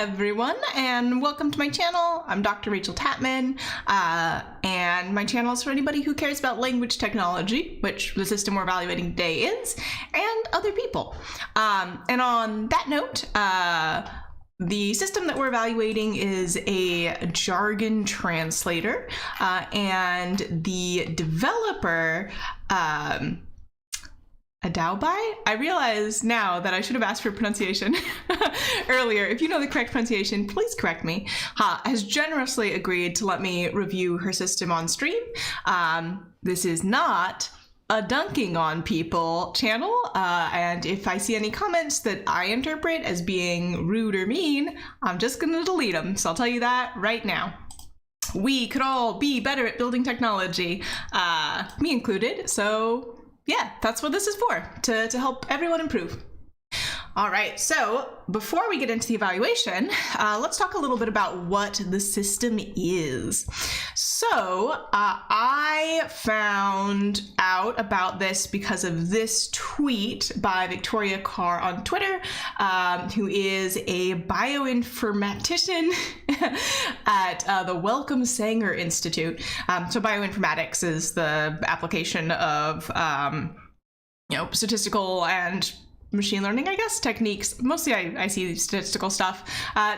everyone, and welcome to my channel. I'm Dr. Rachel Tatman, and my channel is for anybody who cares about language technology, which the system we're evaluating today is, and other people. And on that note, the system that we're evaluating is a Jargon Translator, and the developer, Adobe? I realize now that I should have asked for pronunciation earlier. If you know the correct pronunciation, please correct me. Has generously agreed to let me review her system on stream. This is not a dunking on people channel, and if I see any comments that I interpret as being rude or mean, I'm just gonna delete them. So I'll tell you that right now. We could all be better at building technology, me included, so yeah, that's what this is for, to help everyone improve. All right, so before we get into the evaluation, let's talk a little bit about what the system is. So I found out about this because of this tweet by Victoria Carr on Twitter, who is a bioinformatician at the Wellcome Sanger Institute. So bioinformatics is the application of statistical and machine learning, I guess, techniques. Mostly I see statistical stuff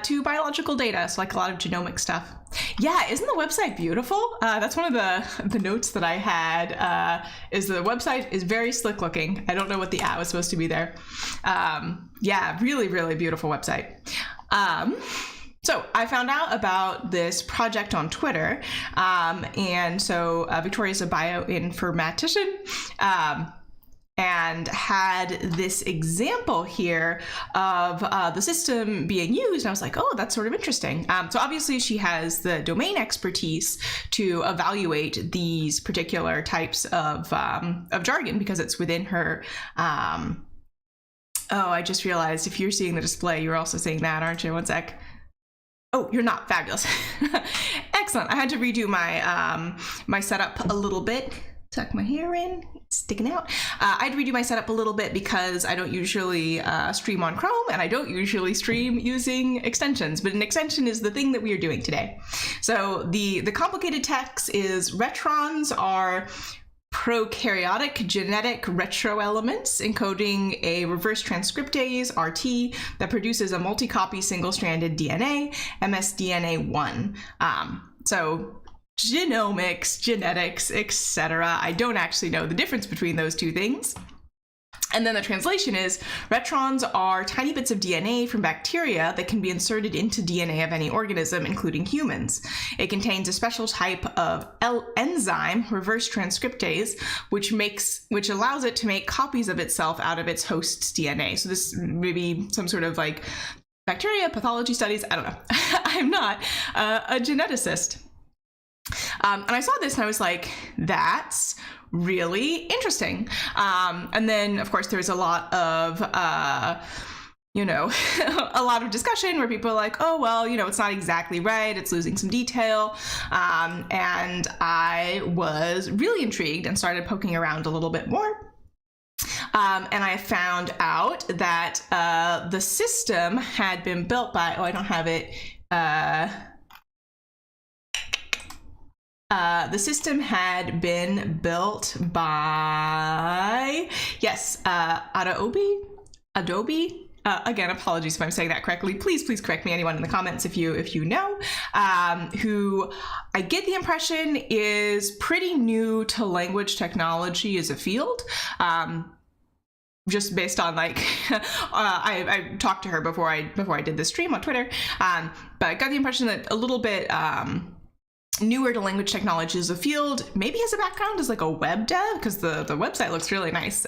to biological data, so like a lot of genomic stuff. Yeah, isn't the website beautiful? That's one of the notes that I had, is the website is very slick looking. I don't know what the at was supposed to be there. Yeah, really, really beautiful website. So I found out about this project on Twitter, and so Victoria's a bioinformatician, and had this example here of the system being used. And I was like, oh, that's sort of interesting. So obviously she has the domain expertise to evaluate these particular types of jargon because it's within her. Oh, I just realized if you're seeing the display, you're also seeing that, aren't you? One sec. Oh, you're not. Fabulous. Excellent. I had to redo my my setup a little bit. Tuck my hair in, it's sticking out. I had to redo my setup a little bit because I don't usually stream on Chrome, and I don't usually stream using extensions, but an extension is the thing that we are doing today. So the complicated text is retrons are prokaryotic genetic retroelements encoding a reverse transcriptase, RT, that produces a multi-copy single-stranded DNA, msDNA1. So genomics, genetics, etc. I don't actually know the difference between those two things. And then the translation is, retrons are tiny bits of DNA from bacteria that can be inserted into DNA of any organism, including humans. It contains a special type of enzyme, reverse transcriptase, which allows it to make copies of itself out of its host's DNA. So this may be some sort of like bacteria, pathology studies, I don't know. I'm not a geneticist. And I saw this and I was like, that's really interesting. And then, of course, there's a lot of, a lot of discussion where people are like, oh, well, it's not exactly right. It's losing some detail. And I was really intrigued and started poking around a little bit more. And I found out that the system had been built by, I don't have it. The system had been built by, yes, Adobe. Again, apologies if I'm saying that correctly. Please correct me, anyone in the comments if you know. Who I get the impression is pretty new to language technology as a field. Just based on like, I talked to her before I did this stream on Twitter, but I got the impression that a little bit newer to language technology as a field, maybe has a background as like a web dev, because the website looks really nice.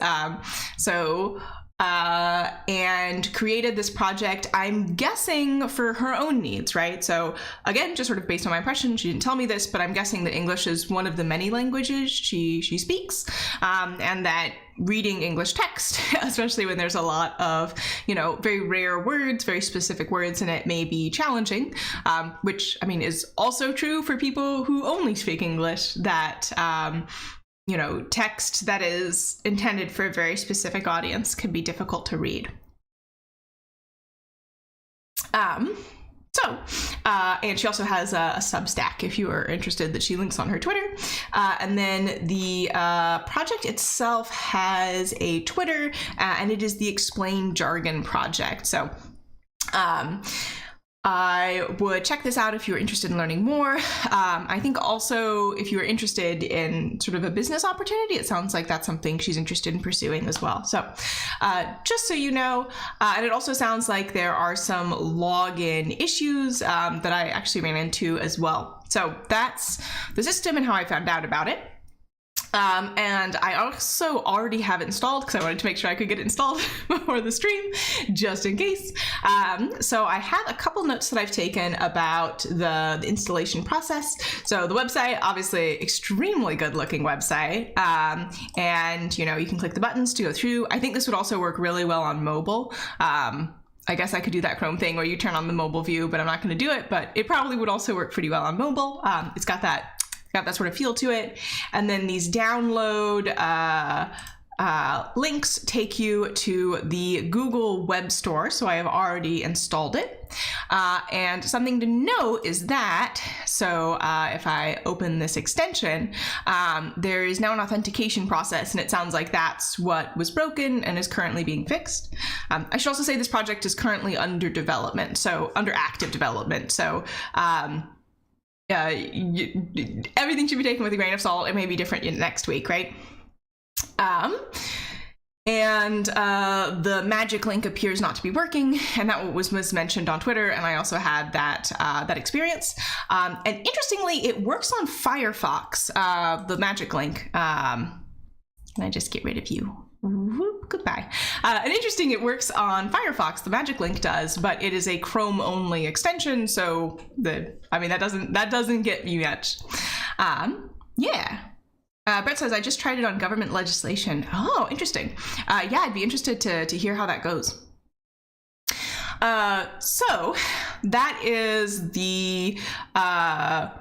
And created this project, I'm guessing for her own needs, right? So again, just sort of based on my impression, she didn't tell me this, but I'm guessing that English is one of the many languages she speaks, and that reading English text, especially when there's a lot of, very rare words, very specific words in it, may be challenging, which I mean is also true for people who only speak English, that text that is intended for a very specific audience can be difficult to read. show. And she also has a Substack if you are interested that she links on her Twitter. And then the project itself has a Twitter, and it is the Explain Jargon project. So I would check this out if you're interested in learning more. I think also if you're interested in sort of a business opportunity, it sounds like that's something she's interested in pursuing as well. So just so you know, and it also sounds like there are some login issues that I actually ran into as well. So that's the system and how I found out about it. And I also already have it installed because I wanted to make sure I could get it installed before the stream, just in case. So I have a couple notes that I've taken about the installation process. So the website, obviously extremely good looking website. And you know, you can click the buttons to go through. I think this would also work really well on mobile. I guess I could do that Chrome thing where you turn on the mobile view, but I'm not going to do it, but it probably would also work pretty well on mobile. It's got that sort of feel to it. And then these download links take you to the Google Web Store. So I have already installed it. And something to note is that, so if I open this extension, there is now an authentication process, and it sounds like that's what was broken and is currently being fixed. I should also say this project is currently under development, so under active development. So everything should be taken with a grain of salt. It may be different next week, right? The magic link appears not to be working, and that was mentioned on Twitter, and I also had that experience. And interestingly, it works on Firefox, the magic link. Can I just get rid of you? Whoop, goodbye. And interesting, it works on Firefox, the magic link does, but it is a Chrome only extension, so that doesn't get me much. Yeah. Brett says, I just tried it on government legislation. Oh, interesting. Yeah, I'd be interested to hear how that goes. So that is the, the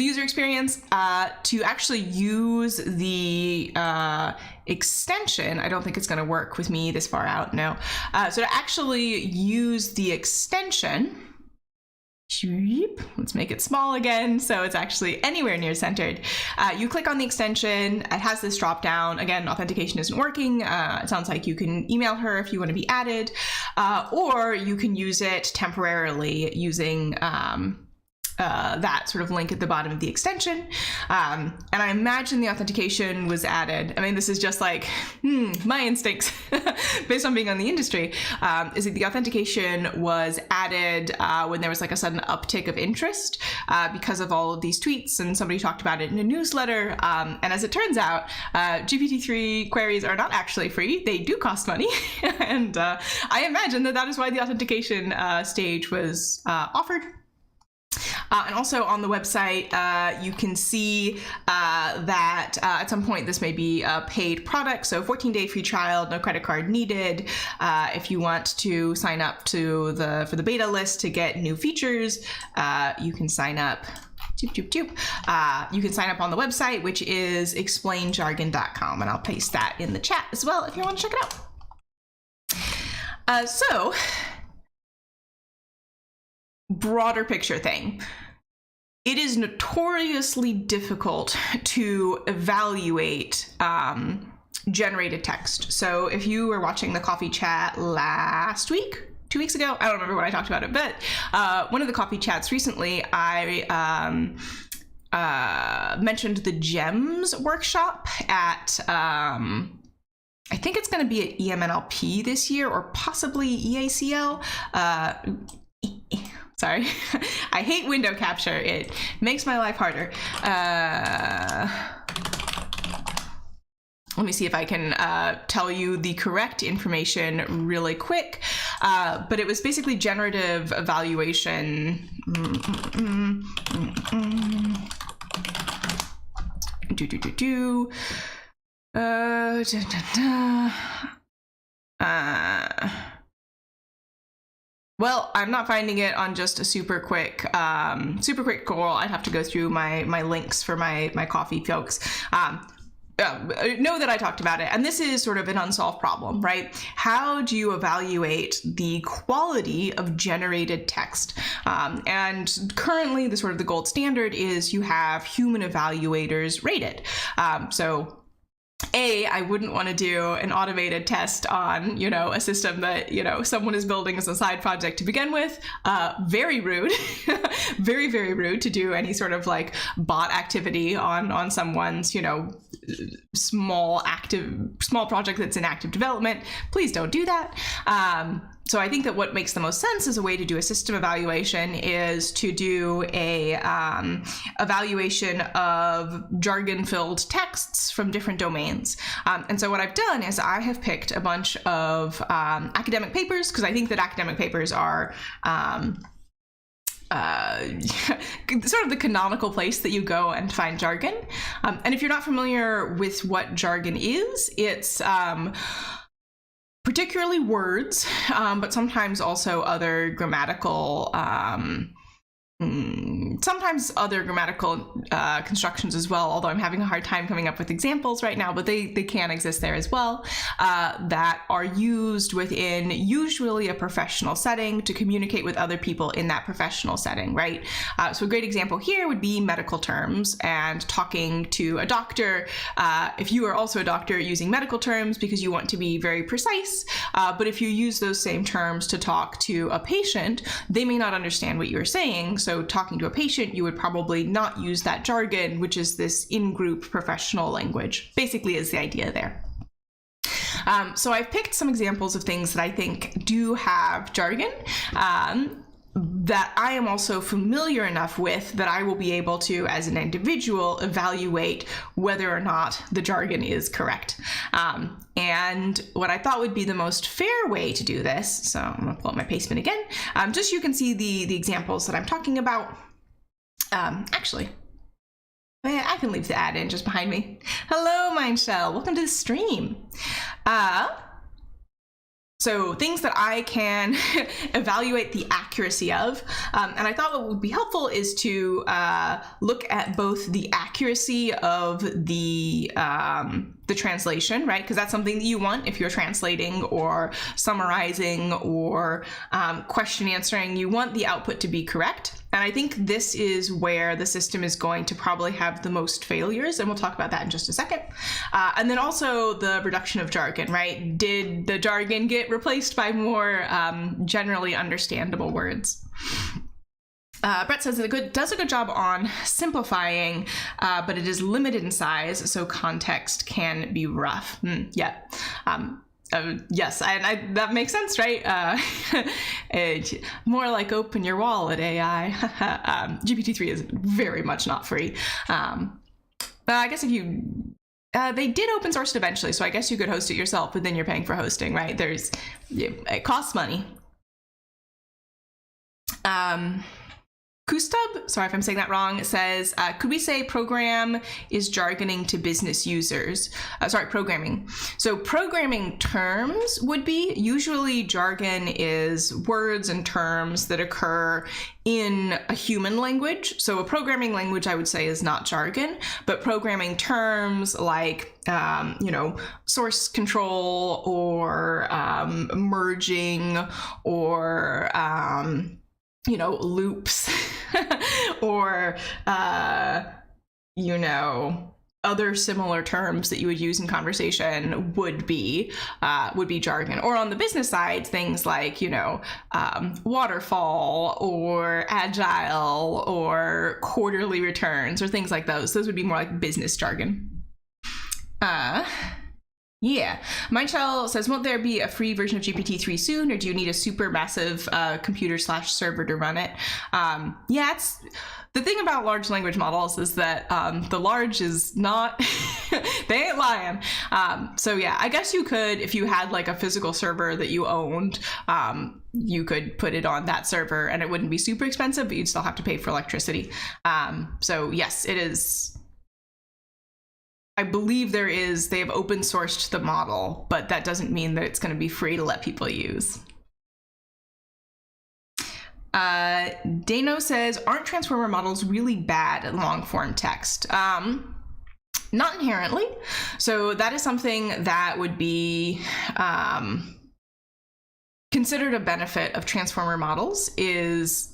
user experience. To actually use the extension, I don't think it's going to work with me this far out, no. So to actually use the extension, let's make it small again so it's actually anywhere near centered. You click on the extension, it has this drop down. Again, authentication isn't working. It sounds like you can email her if you want to be added, or you can use it temporarily using that sort of link at the bottom of the extension. And I imagine the authentication was added. I mean, this is just like my instincts based on being on the industry, is that the authentication was added when there was like a sudden uptick of interest because of all of these tweets, and somebody talked about it in a newsletter. And as it turns out, GPT-3 queries are not actually free. They do cost money. And I imagine that is why the authentication stage was offered. And also on the website, you can see that at some point this may be a paid product. So 14-day free trial, no credit card needed. If you want to sign up for the beta list to get new features, you can sign up. You can sign up on the website, which is explainjargon.com, and I'll paste that in the chat as well if you want to check it out. So, broader picture thing. It is notoriously difficult to evaluate generated text. So if you were watching the coffee chat last week, 2 weeks ago, I don't remember when I talked about it, but one of the coffee chats recently, I mentioned the GEMS workshop at, I think it's going to be at EMNLP this year, or possibly EACL. Sorry, I hate window capture. It makes my life harder. Let me see if I can tell you the correct information really quick. But it was basically generative evaluation. Well, I'm not finding it on just a super quick call. I'd have to go through my links for my coffee folks. know that I talked about it, and this is sort of an unsolved problem, right? How do you evaluate the quality of generated text? And currently, the sort of the gold standard is you have human evaluators rate it. I wouldn't want to do an automated test on, a system that, someone is building as a side project to begin with. Very rude, very, very rude to do any sort of like bot activity on someone's, small project that's in active development. Please don't do that. So I think that what makes the most sense as a way to do a system evaluation is to do a evaluation of jargon-filled texts from different domains. And so what I've done is I have picked a bunch of academic papers, because I think that academic papers are sort of the canonical place that you go and find jargon. And if you're not familiar with what jargon is, it's particularly words, but sometimes also other grammatical constructions as well, although I'm having a hard time coming up with examples right now, but they can exist there as well, that are used within usually a professional setting to communicate with other people in that professional setting, right? So a great example here would be medical terms and talking to a doctor. If you are also a doctor, using medical terms because you want to be very precise, but if you use those same terms to talk to a patient, they may not understand what you're saying. So talking to a patient, you would probably not use that jargon, which is this in-group professional language, basically is the idea there. So I've picked some examples of things that I think do have jargon, that I am also familiar enough with that I will be able to, as an individual, evaluate whether or not the jargon is correct. And what I thought would be the most fair way to do this, so I'm gonna pull up my pastebin again, just so you can see the examples that I'm talking about. Actually, I can leave the ad in just behind me. Hello, Mindshell, welcome to the stream. So things that I can evaluate the accuracy of, and I thought what would be helpful is to look at both the accuracy of the translation, right? Because that's something that you want if you're translating or summarizing or question answering. You want the output to be correct. And I think this is where the system is going to probably have the most failures, and we'll talk about that in just a second. And then also the reduction of jargon, right? Did the jargon get replaced by more generally understandable words? Brett says it does a good job on simplifying, but it is limited in size, so context can be rough. Yeah. Yes, and that makes sense, right? More like open your wallet, AI. GPT-3 is very much not free. I guess if you... they did open source it eventually, so I guess you could host it yourself, but then you're paying for hosting, right? It costs money. Kustub, sorry if I'm saying that wrong, says, could we say program is jargoning to business users? Programming. So programming terms would be, usually jargon is words and terms that occur in a human language. So a programming language, I would say, is not jargon, but programming terms like, source control or merging or, loops or, other similar terms that you would use in conversation would be jargon. Or on the business side, things like, waterfall or agile or quarterly returns or things like those. Those would be more like business jargon. Yeah. Mindshell says, won't there be a free version of GPT-3 soon, or do you need a super massive computer/server to run it? Yeah, it's the thing about large language models is that the large is not, they ain't lying. So yeah, I guess you could, if you had like a physical server that you owned, you could put it on that server and it wouldn't be super expensive, but you'd still have to pay for electricity. So yes, it is. I believe they have open sourced the model, but that doesn't mean that it's going to be free to let people use. Dano says, aren't transformer models really bad at long form text? Not inherently. So that is something that would be considered a benefit of transformer models, is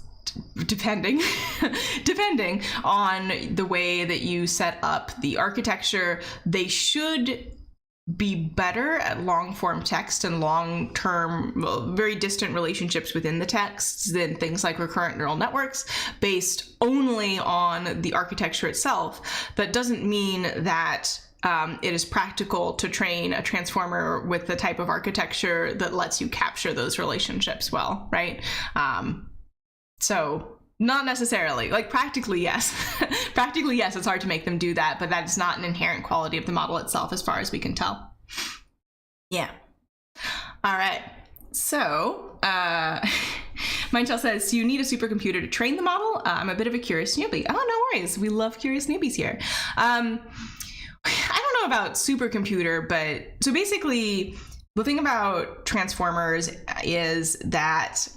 depending on the way that you set up the architecture. They should be better at long-form text and long-term, very distant relationships within the texts than things like recurrent neural networks based only on the architecture itself. That doesn't mean that it is practical to train a transformer with the type of architecture that lets you capture those relationships well, right? So not necessarily. Like, practically, yes. Practically, yes, it's hard to make them do that, but that's not an inherent quality of the model itself as far as we can tell. Yeah. All right. So, Mindshell says, so you need a supercomputer to train the model? I'm a bit of a curious newbie. Oh, no worries. We love curious newbies here. I don't know about supercomputer, but so basically the thing about transformers is that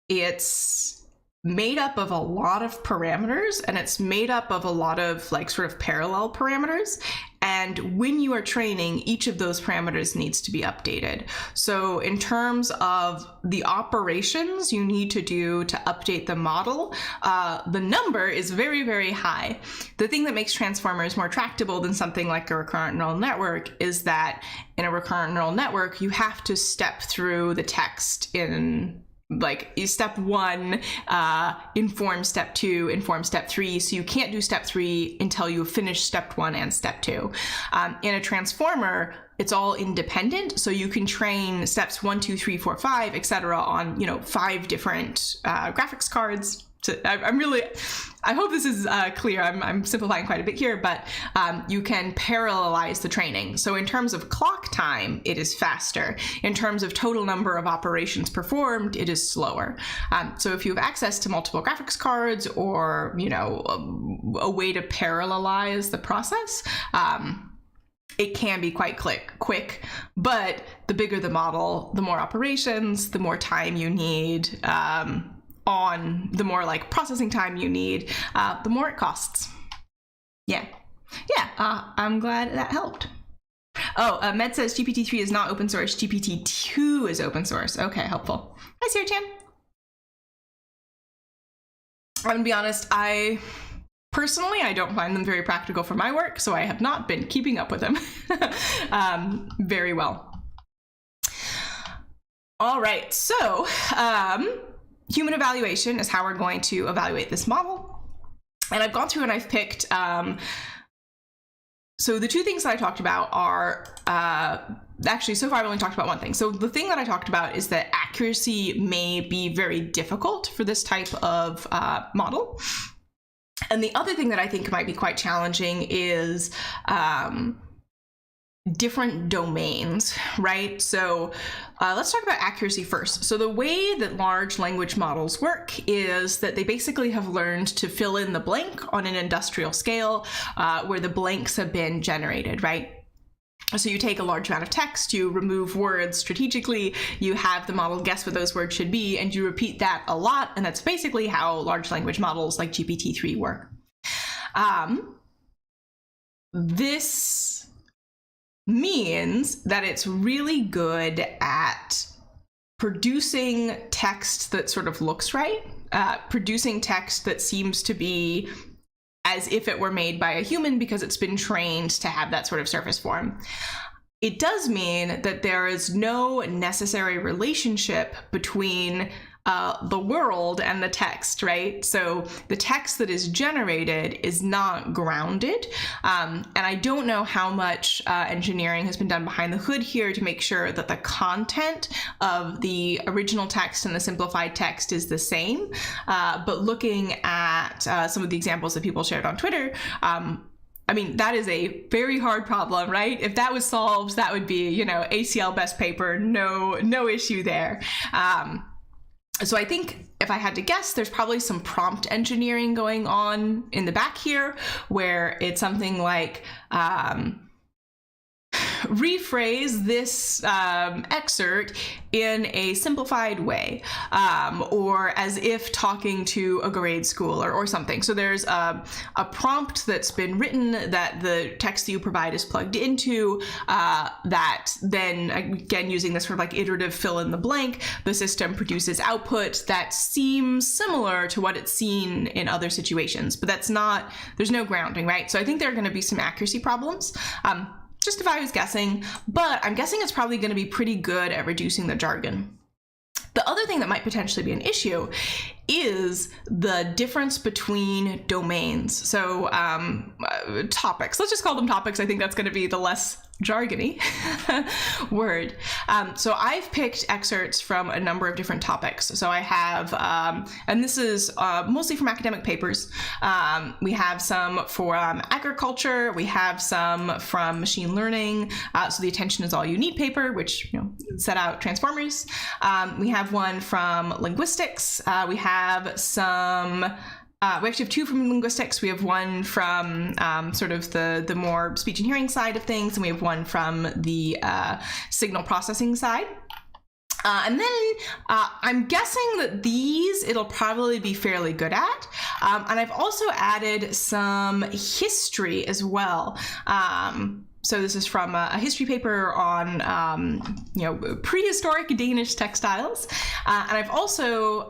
it's made up of a lot of parameters, and it's made up of a lot of like sort of parallel parameters. And when you are training, each of those parameters needs to be updated. So in terms of the operations you need to do to update the model, the number is very, very high. The thing that makes transformers more tractable than something like a recurrent neural network is that in a recurrent neural network, you have to step through the text in like step 1 informs step 2, informs step 3. So you can't do step 3 until you finish step 1 and step 2. In a transformer, it's all independent. So you can train steps 1, 2, 3, 4, 5, etc. on, 5 different graphics cards. So I hope this is clear. I'm simplifying quite a bit here, but you can parallelize the training. So in terms of clock time, it is faster. In terms of total number of operations performed, it is slower. So if you have access to multiple graphics cards or, a way to parallelize the process, it can be quite quick, but the bigger the model, the more operations, the more time you need, the more like processing time you need, the more it costs. Yeah. I'm glad that helped. Oh, Med says GPT-3 is not open source. GPT-2 is open source. Okay, helpful. Hi, Sarah Chan. I'm gonna be honest, I don't find them very practical for my work, so I have not been keeping up with them very well. All right, so human evaluation is how we're going to evaluate this model. And I've gone through and I've picked, so the 2 things that I talked about are, actually so far I've only talked about one thing. So the thing that I talked about is that accuracy may be very difficult for this type of model. And the other thing that I think might be quite challenging is different domains, right? So let's talk about accuracy first. So the way that large language models work is that they basically have learned to fill in the blank on an industrial scale where the blanks have been generated, right? So you take a large amount of text, you remove words strategically, you have the model guess what those words should be, and you repeat that a lot, and that's basically how large language models like GPT-3 work. This means that it's really good at producing text that sort of looks right, producing text that seems to be as if it were made by a human because it's been trained to have that sort of surface form. It does mean that there is no necessary relationship between the world and the text, right? So the text that is generated is not grounded. And I don't know how much engineering has been done behind the hood here to make sure that the content of the original text and the simplified text is the same. But looking at some of the examples that people shared on Twitter, I mean, that is a very hard problem, right? If that was solved, that would be, ACL best paper, no issue there. So I think if I had to guess, there's probably some prompt engineering going on in the back here, where it's something like, rephrase this excerpt in a simplified way, or as if talking to a grade school or something. So there's a prompt that's been written that the text that you provide is plugged into, that then, again, using this sort of like iterative fill in the blank, the system produces output that seems similar to what it's seen in other situations, but that's not, there's no grounding, right? So I think there are going to be some accuracy problems. Just if I was guessing, but I'm guessing it's probably going to be pretty good at reducing the jargon. The other thing that might potentially be an issue is the difference between domains. So topics, let's just call them topics. I think that's going to be the less jargony word. So I've picked excerpts from a number of different topics. So I have, and this is mostly from academic papers. We have some for agriculture. We have some from machine learning. So the attention is all you need paper, which, you know, set out transformers. We have one from linguistics. We have some, we actually have two from linguistics. We have one from sort of the more speech and hearing side of things, and we have one from the signal processing side. And then I'm guessing that these it'll probably be fairly good at. And I've also added some history as well. So this is from a history paper on, you know, prehistoric Danish textiles. And I've also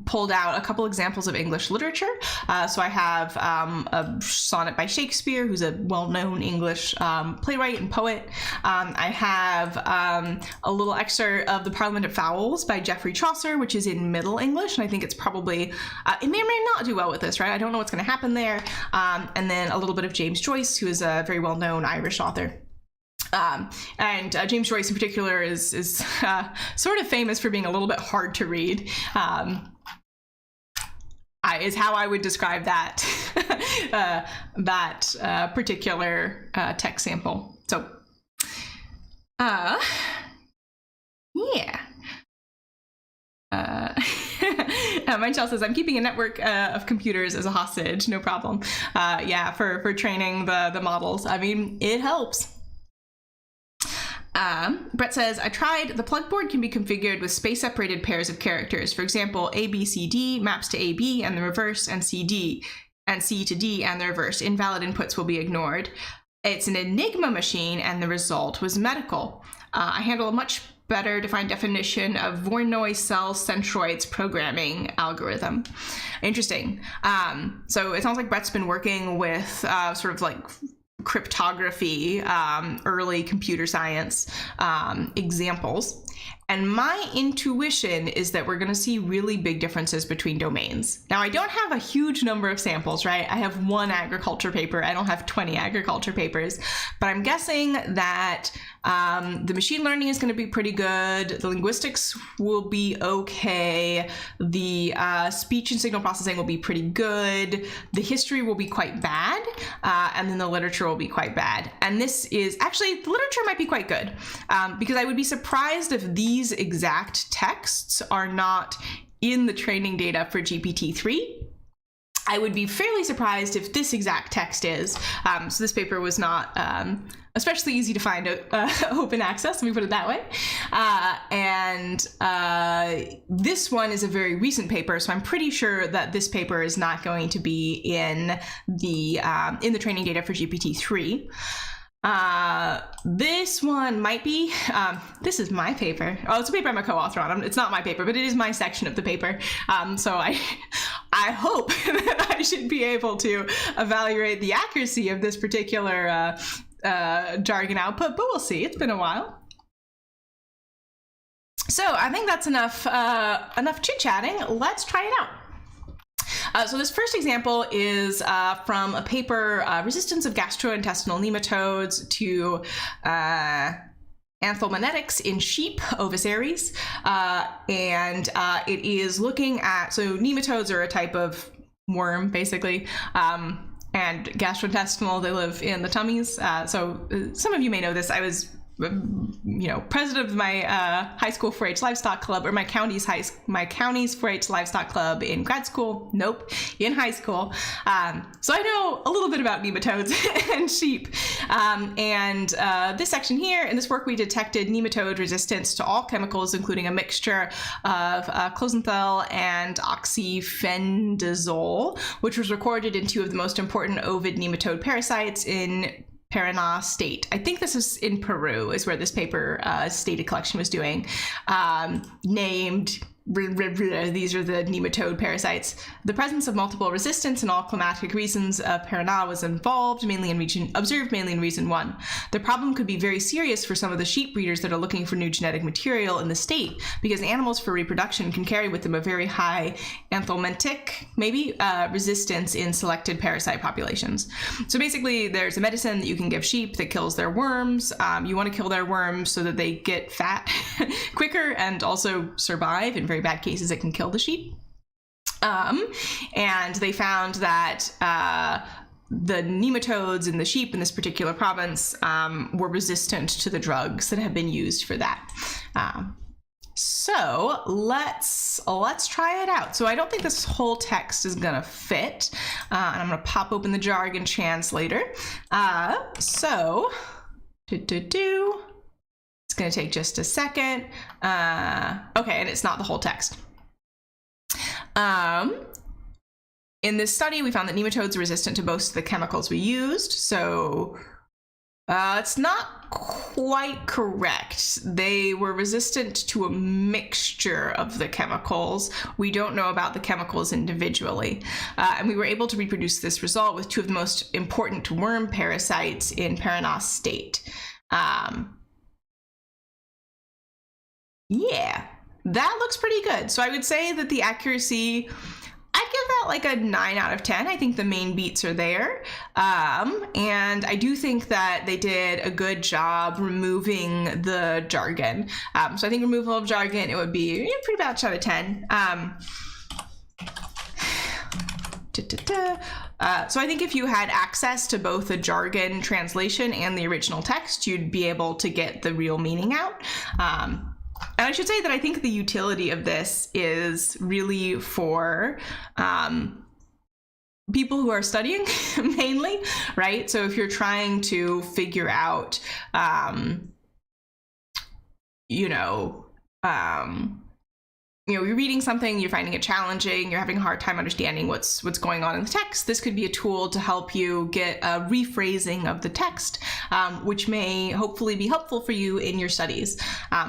pulled out a couple examples of English literature. So I have a sonnet by Shakespeare, who's a well-known English playwright and poet. I have a little excerpt of The Parliament of Fowls by Geoffrey Chaucer, which is in Middle English. And I think it's probably, it may or may not do well with this, right? I don't know what's going to happen there. And then a little bit of James Joyce, who is a very well-known Irish author. And James Joyce in particular is sort of famous for being a little bit hard to read, is how I would describe that, that particular text sample. So, yeah. Michelle says, I'm keeping a network of computers as a hostage, no problem. Yeah, for training the models. I mean, it helps. Brett says, I tried. The plug board can be configured with space-separated pairs of characters. For example, A, B, C, D maps to A, B and the reverse, and C, D, and C to D and the reverse. Invalid inputs will be ignored. It's an Enigma machine, and the result was medical. I handle a much better defined definition of Voronoi cell centroids programming algorithm. Interesting. So it sounds like Brett's been working with sort of like cryptography, early computer science examples. And my intuition is that we're going to see really big differences between domains. Now, I don't have a huge number of samples, right? I have one agriculture paper. I don't have 20 agriculture papers, but I'm guessing that the machine learning is going to be pretty good. The linguistics will be okay. The speech and signal processing will be pretty good. The history will be quite bad. And then the literature will be quite bad. And this is actually, the literature might be quite good, because I would be surprised if these exact texts are not in the training data for GPT-3. I would be fairly surprised if this exact text is. So this paper was not especially easy to find open access, let me put it that way. And this one is a very recent paper, so I'm pretty sure that this paper is not going to be in the training data for GPT-3. This one might be, this is my paper. Oh, it's a paper I'm a co-author on. It's not my paper, but it is my section of the paper. So I hope that I should be able to evaluate the accuracy of this particular jargon output, but we'll see. It's been a while. So I think that's enough chit-chatting. Let's try it out. So this first example is from a paper, Resistance of Gastrointestinal Nematodes to Anthelminetics in Sheep, Oviceries. And it is looking at, so nematodes are a type of worm, basically. And gastrointestinal, they live in the tummies. So some of you may know this. I was president of my high school 4-H livestock club, or my county's 4-H livestock club in grad school. Nope, in high school. So I know a little bit about nematodes and sheep. This section here, in this work, we detected nematode resistance to all chemicals, including a mixture of closenthal and oxyfendazole, which was recorded in 2 of the most important ovid nematode parasites in Paraná state. I think this is in Peru, is where this paper data collection was doing, named these are the nematode parasites. The presence of multiple resistance in all climatic regions of Paraná was observed mainly in region 1. The problem could be very serious for some of the sheep breeders that are looking for new genetic material in the state, because animals for reproduction can carry with them a very high anthelmintic, resistance in selected parasite populations. So basically, there's a medicine that you can give sheep that kills their worms. You want to kill their worms so that they get fat quicker and also survive. In very bad cases, it can kill the sheep. And they found that the nematodes in the sheep in this particular province were resistant to the drugs that have been used for that. So let's try it out. So I don't think this whole text is gonna fit, and I'm gonna pop open the Jargon Translator. It's going to take just a second. Okay, and it's not the whole text. In this study, we found that nematodes are resistant to most of the chemicals we used. So it's not quite correct. They were resistant to a mixture of the chemicals. We don't know about the chemicals individually. And we were able to reproduce this result with 2 of the most important worm parasites in Paraná state. Yeah, that looks pretty good. So I would say that the accuracy, I'd give that like a 9 out of 10. I think the main beats are there. And I do think that they did a good job removing the jargon. So I think removal of jargon, it would be pretty much out of 10. So I think if you had access to both the jargon translation and the original text, you'd be able to get the real meaning out. And I should say that I think the utility of this is really for people who are studying mainly, right? So if you're trying to figure out, you're reading something, you're finding it challenging, you're having a hard time understanding what's going on in the text, this could be a tool to help you get a rephrasing of the text, which may hopefully be helpful for you in your studies.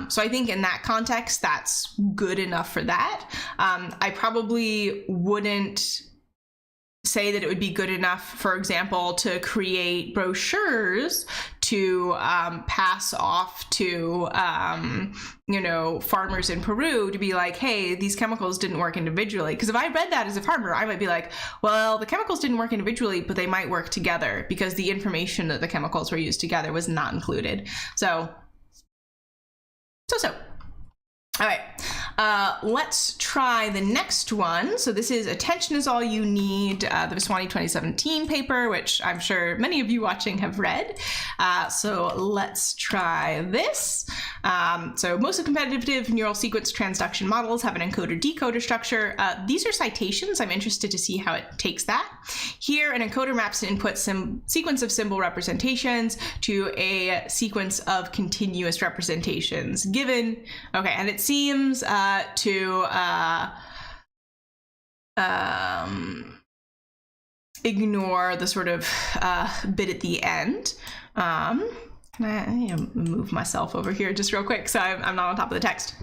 So I think in that context, that's good enough for that. I probably wouldn't say that it would be good enough, for example, to create brochures to pass off to farmers in Peru to be like, hey, these chemicals didn't work individually. Because if I read that as a farmer, I might be like, well, the chemicals didn't work individually, but they might work together because the information that the chemicals were used together was not included. So. All right, let's try the next one. So this is Attention is All You Need, the Viswani 2017 paper, which I'm sure many of you watching have read. So let's try this. So most of competitive neural sequence transduction models have an encoder-decoder structure. These are citations. I'm interested to see how it takes that. Here, an encoder maps an input sequence of symbol representations to a sequence of continuous representations given. Okay, and it seems to ignore the sort of bit at the end. Can I move myself over here just real quick so I'm not on top of the text.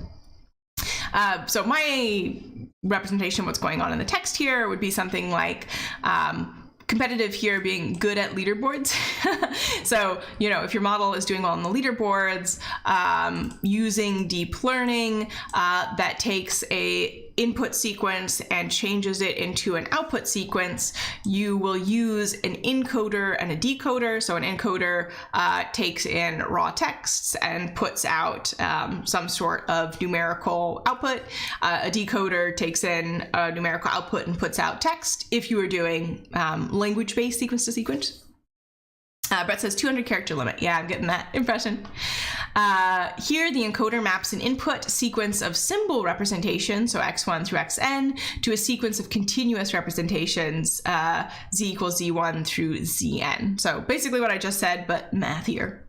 So my representation, what's going on in the text here would be something like competitive here being good at leaderboards. So, if your model is doing well on the leaderboards, using deep learning that takes a input sequence and changes it into an output sequence, you will use an encoder and a decoder. So an encoder takes in raw texts and puts out some sort of numerical output. A decoder takes in a numerical output and puts out text if you are doing language-based sequence to sequence. Brett says 200 character limit. Yeah, I'm getting that impression. Here, the encoder maps an input sequence of symbol representation, so x1 through xn, to a sequence of continuous representations, z equals z1 through zn. So basically what I just said, but mathier.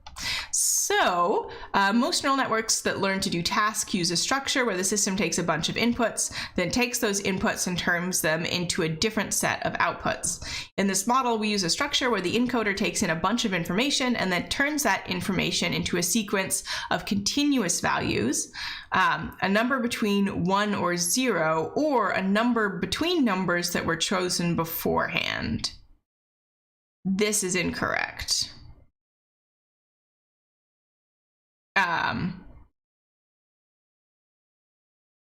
So most neural networks that learn to do tasks use a structure where the system takes a bunch of inputs, then takes those inputs and turns them into a different set of outputs. In this model, we use a structure where the encoder takes in a bunch of information and then turns that information into a sequence of continuous values, a number between 1 or 0, or a number between numbers that were chosen beforehand. This is incorrect.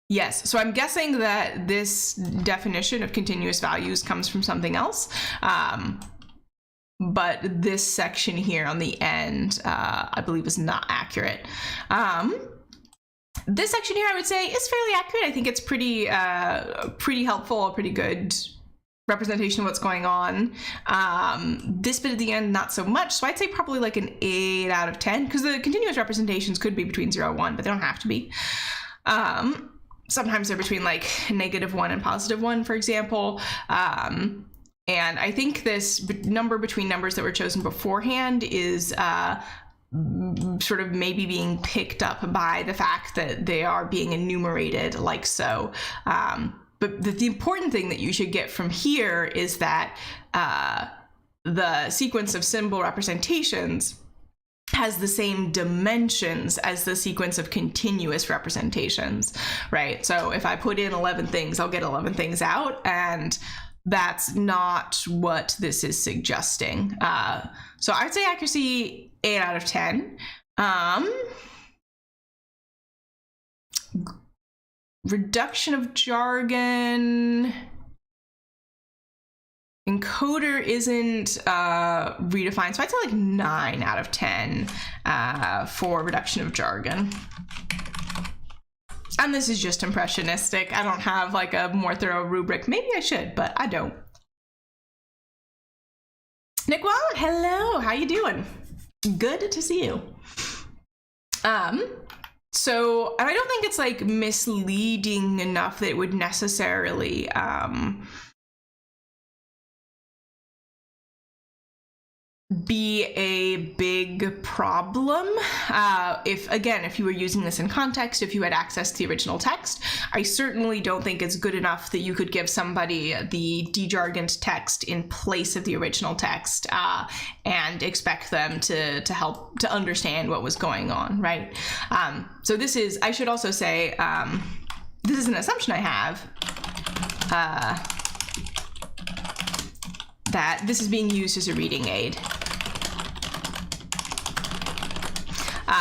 Yes, so I'm guessing that this definition of continuous values comes from something else, but this section here on the end, I believe, is not accurate. This section here, I would say, is fairly accurate. I think it's pretty helpful, pretty good representation of what's going on. This bit at the end, not so much. So I'd say probably like an 8 out of 10, because the continuous representations could be between 0 and 1, but they don't have to be. Sometimes they're between like -1 and +1, for example. And I think this number between numbers that were chosen beforehand is sort of maybe being picked up by the fact that they are being enumerated like so. But the important thing that you should get from here is that the sequence of symbol representations has the same dimensions as the sequence of continuous representations, right? So if I put in 11 things, I'll get 11 things out, and that's not what this is suggesting. So I'd say accuracy 8 out of 10. Reduction of jargon. Encoder isn't redefined, so I'd say like 9 out of 10 for reduction of jargon. And this is just impressionistic. I don't have like a more thorough rubric. Maybe I should, but I don't. Nick Wallen, hello, how you doing? Good to see you. So, and I don't think it's like misleading enough that it would necessarily be a big problem. If you were using this in context, if you had access to the original text, I certainly don't think it's good enough that you could give somebody the de-jargoned text in place of the original text and expect them to help to understand what was going on, right? So this is, I should also say, this is an assumption I have, that this is being used as a reading aid.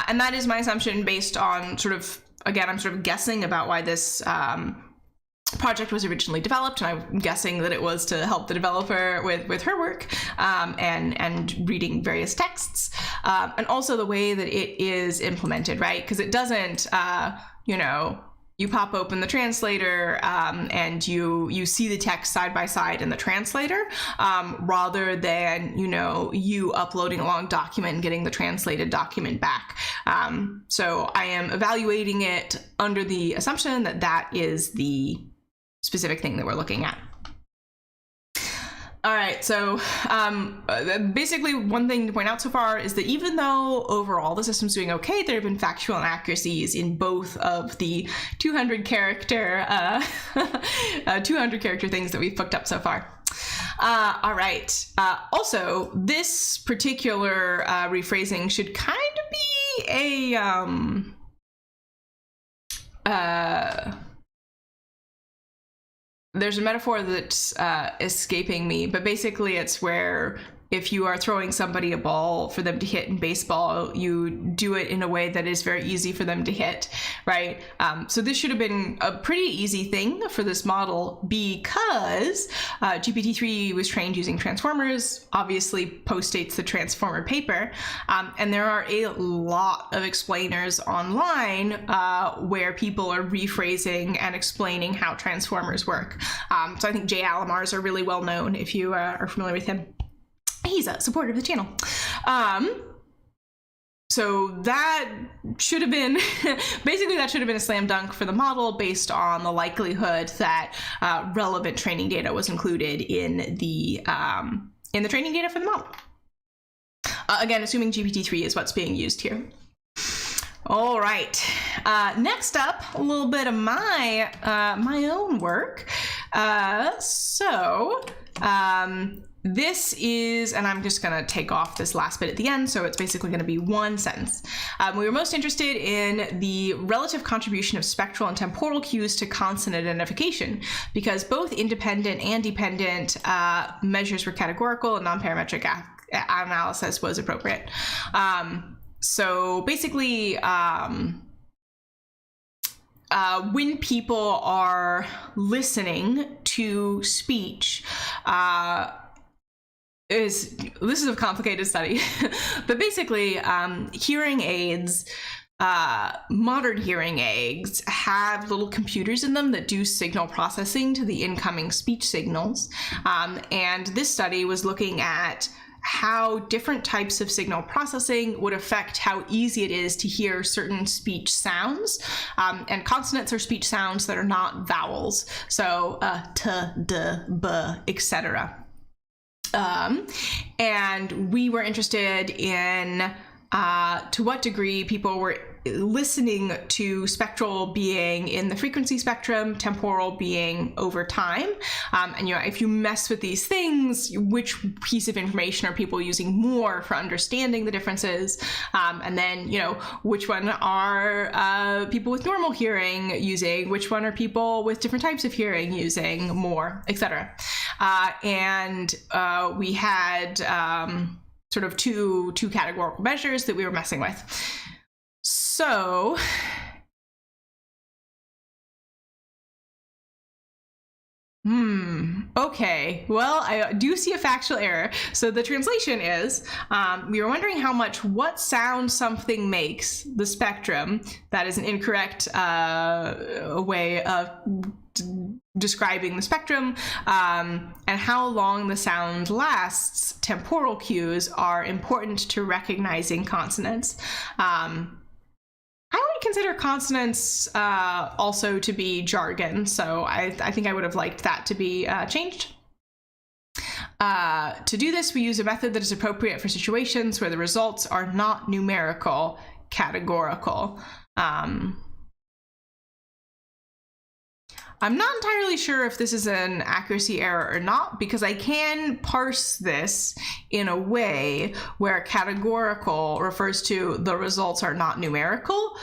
And that is my assumption based on sort of, again, I'm sort of guessing about why this project was originally developed, and I'm guessing that it was to help the developer with her work and reading various texts, and also the way that it is implemented, right? Because it doesn't, you pop open the translator and you see the text side by side in the translator, rather than, you uploading a long document and getting the translated document back. So I am evaluating it under the assumption that that is the specific thing that we're looking at. All right, so basically one thing to point out so far is that even though overall the system's doing okay, there have been factual inaccuracies in both of the 200 character things that we've picked up so far. All right, also this particular rephrasing should kind of be a there's a metaphor that's escaping me, but basically it's where if you are throwing somebody a ball for them to hit in baseball, you do it in a way that is very easy for them to hit, right? So this should have been a pretty easy thing for this model because GPT-3 was trained using transformers, obviously postdates the transformer paper, and there are a lot of explainers online where people are rephrasing and explaining how transformers work. So I think Jay Alamars are really well known if you are familiar with him. He's a supporter of the channel. So that should have been, basically that should have been a slam dunk for the model based on the likelihood that relevant training data was included in the training data for the model. Again, assuming GPT-3 is what's being used here. All right, next up, a little bit of my own work. This is, and I'm just going to take off this last bit at the end, so it's basically going to be one sentence. We were most interested in the relative contribution of spectral and temporal cues to consonant identification, because both independent and dependent measures were categorical and non-parametric analysis was appropriate. So basically, when people are listening to speech, this is a complicated study, but basically hearing aids, modern hearing aids have little computers in them that do signal processing to the incoming speech signals. And this study was looking at how different types of signal processing would affect how easy it is to hear certain speech sounds. And consonants are speech sounds that are not vowels. So t, d, b, etc. And we were interested in to what degree people were listening to spectral being in the frequency spectrum, temporal being over time. And if you mess with these things, which piece of information are people using more for understanding the differences? And then, which one are people with normal hearing using? Which one are people with different types of hearing using more, etc. And we had sort of two categorical measures that we were messing with. So okay, well, I do see a factual error. So the translation is, we were wondering how much what sound something makes, the spectrum. That is an incorrect way of describing the spectrum, and how long the sound lasts. Temporal cues are important to recognizing consonants. I would consider consonants also to be jargon, so I think I would have liked that to be changed. To do this, we use a method that is appropriate for situations where the results are not numerical, categorical. I'm not entirely sure if this is an accuracy error or not, because I can parse this in a way where categorical refers to the results are not numerical,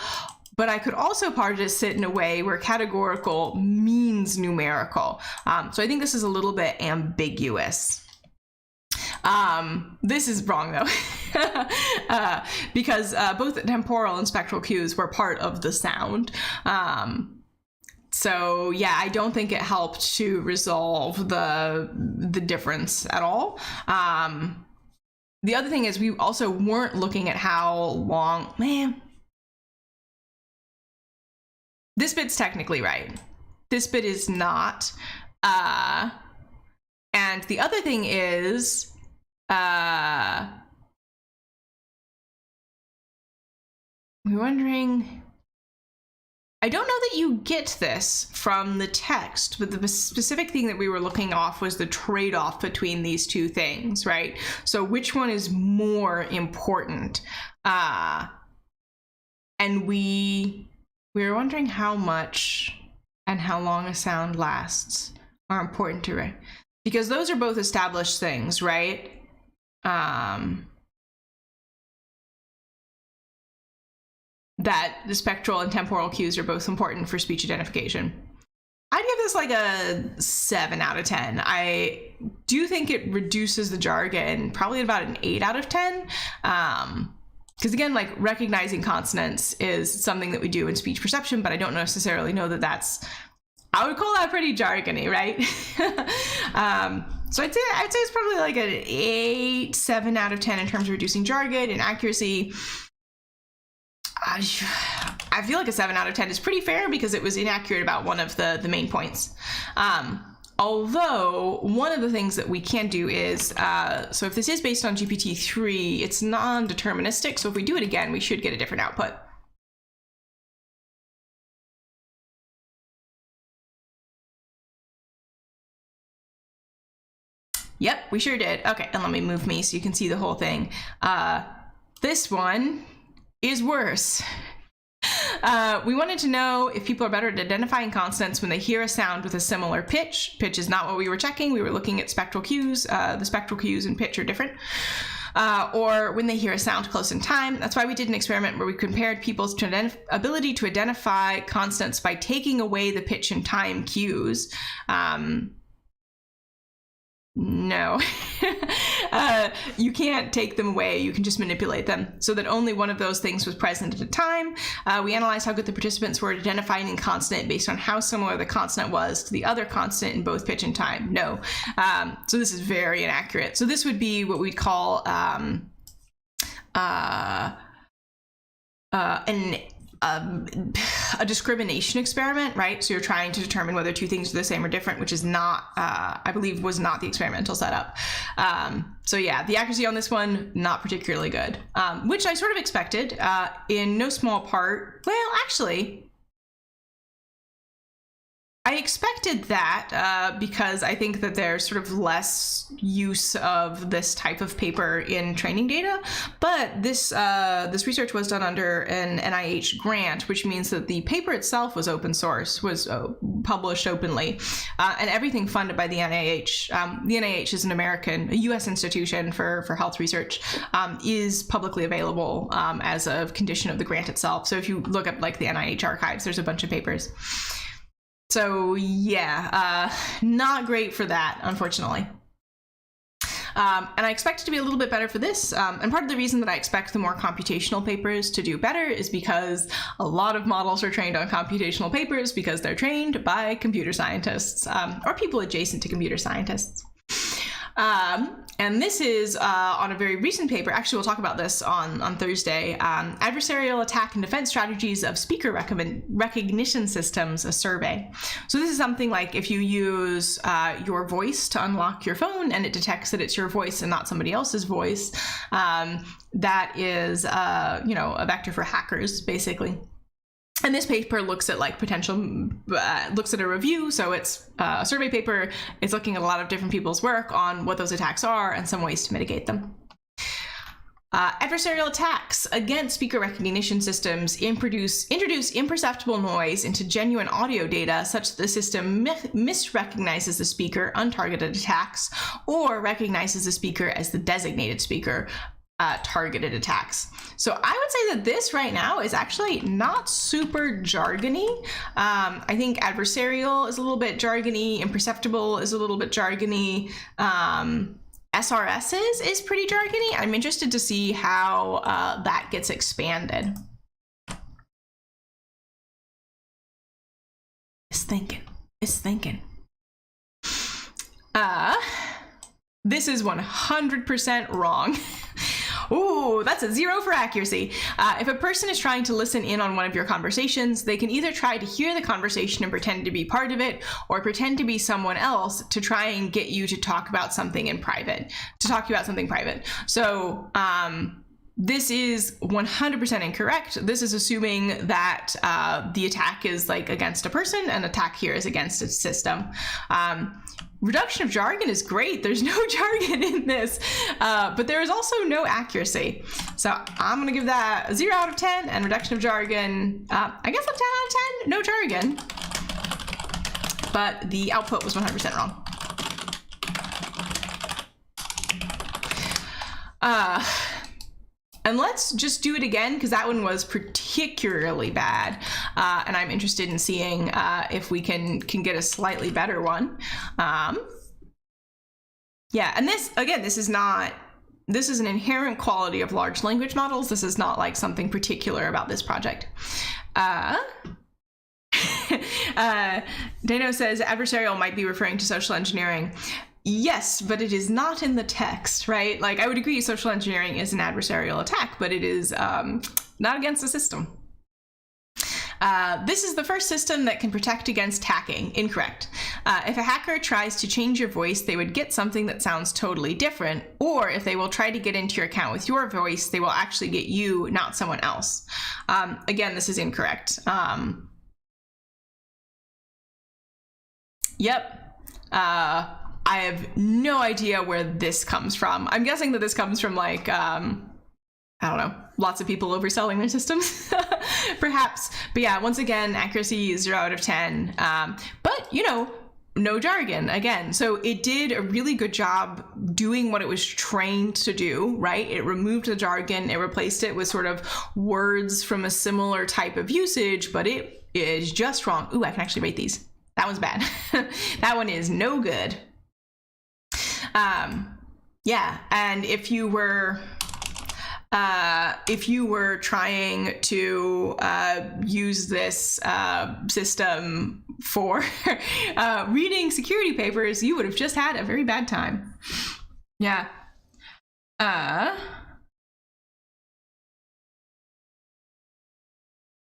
but I could also parse it in a way where categorical means numerical. So I think this is a little bit ambiguous. This is wrong though, because both temporal and spectral cues were part of the sound. So yeah, I don't think it helped to resolve the difference at all. The other thing is we also weren't looking at how long, this bit's technically right. This bit is not. And the other thing is, we're wondering, I don't know that you get this from the text, but the specific thing that we were looking off was the trade-off between these two things, right? So which one is more important? And we were wondering how much and how long a sound lasts are important to, because those are both established things, right? That the spectral and temporal cues are both important for speech identification. I'd give this like a 7 out of 10. I do think it reduces the jargon, probably about an 8 out of 10. Because again, like recognizing consonants is something that we do in speech perception, but I don't necessarily know that that's, I would call that pretty jargony, right? So I'd say it's probably like an 7 out of 10 in terms of reducing jargon and accuracy. I feel like a 7 out of 10 is pretty fair because it was inaccurate about one of the main points. Although one of the things that we can do is, so if this is based on GPT-3, it's non-deterministic. So if we do it again, we should get a different output. Yep, we sure did. Okay, and let me move me so you can see the whole thing. This one is worse. We wanted to know if people are better at identifying consonants when they hear a sound with a similar pitch. Pitch is not what we were checking. We were looking at spectral cues. The spectral cues and pitch are different. Or when they hear a sound close in time. That's why we did an experiment where we compared people's ability to identify consonants by taking away the pitch and time cues. No, you can't take them away. You can just manipulate them so that only one of those things was present at a time. We analyzed how good the participants were at identifying a consonant based on how similar the consonant was to the other consonant in both pitch and time. No. So this is very inaccurate. So this would be what we'd call a discrimination experiment, right? So you're trying to determine whether two things are the same or different, which is not, I believe, was not the experimental setup. So yeah, the accuracy on this one, not particularly good, which I sort of expected in no small part. Well, actually, I expected that because I think that there's sort of less use of this type of paper in training data, but this research was done under an NIH grant, which means that the paper itself was open source, was published openly, and everything funded by the NIH. The NIH is a U.S. institution for health research, is publicly available as a condition of the grant itself. So if you look up like the NIH archives, there's a bunch of papers. So yeah, not great for that, unfortunately. And I expect it to be a little bit better for this. And part of the reason that I expect the more computational papers to do better is because a lot of models are trained on computational papers because they're trained by computer scientists or people adjacent to computer scientists. And this is on a very recent paper. Actually, we'll talk about this on Thursday. Adversarial Attack and Defense Strategies of Speaker Recognition Systems, a survey. So this is something like if you use your voice to unlock your phone and it detects that it's your voice and not somebody else's voice, that is, a vector for hackers, basically. And this paper looks at like looks at a review. So it's a survey paper. It's looking at a lot of different people's work on what those attacks are and some ways to mitigate them. Adversarial attacks against speaker recognition systems introduce imperceptible noise into genuine audio data such that the system misrecognizes the speaker, untargeted attacks, or recognizes the speaker as the designated speaker, targeted attacks. So I would say that this right now is actually not super jargony. I think adversarial is a little bit jargony, imperceptible is a little bit jargony. SRS is pretty jargony. I'm interested to see how that gets expanded. It's thinking. This is 100% wrong. Ooh, that's a 0 for accuracy. If a person is trying to listen in on one of your conversations, they can either try to hear the conversation and pretend to be part of it, or pretend to be someone else to try and get you to talk about something in private, So this is 100% incorrect. This is assuming that the attack is like against a person and attack here is against a system. Reduction of jargon is great. There's no jargon in this, but there is also no accuracy. So I'm gonna give that a 0 out of 10, and reduction of jargon, I guess a 10 out of 10, no jargon. But the output was 100% wrong. And let's just do it again, because that one was particularly bad. And I'm interested in seeing if we can get a slightly better one. Yeah, and this, again, this is an inherent quality of large language models. This is not like something particular about this project. Dano says adversarial might be referring to social engineering. Yes, but it is not in the text, right? Like, I would agree social engineering is an adversarial attack, but it is not against the system. This is the first system that can protect against hacking. Incorrect. If a hacker tries to change your voice, they would get something that sounds totally different. Or if they will try to get into your account with your voice, they will actually get you, not someone else. Again, this is incorrect. Yep. I have no idea where this comes from. I'm guessing that this comes from like, I don't know, lots of people overselling their systems, perhaps. But yeah, once again, accuracy is 0 out of 10. But, you know, no jargon again. So it did a really good job doing what it was trained to do, right? It removed the jargon, it replaced it with sort of words from a similar type of usage, but it is just wrong. Ooh, I can actually rate these. That one's bad. That one is no good. Yeah, and if you were trying to use this system for reading security papers, you would have just had a very bad time. Yeah.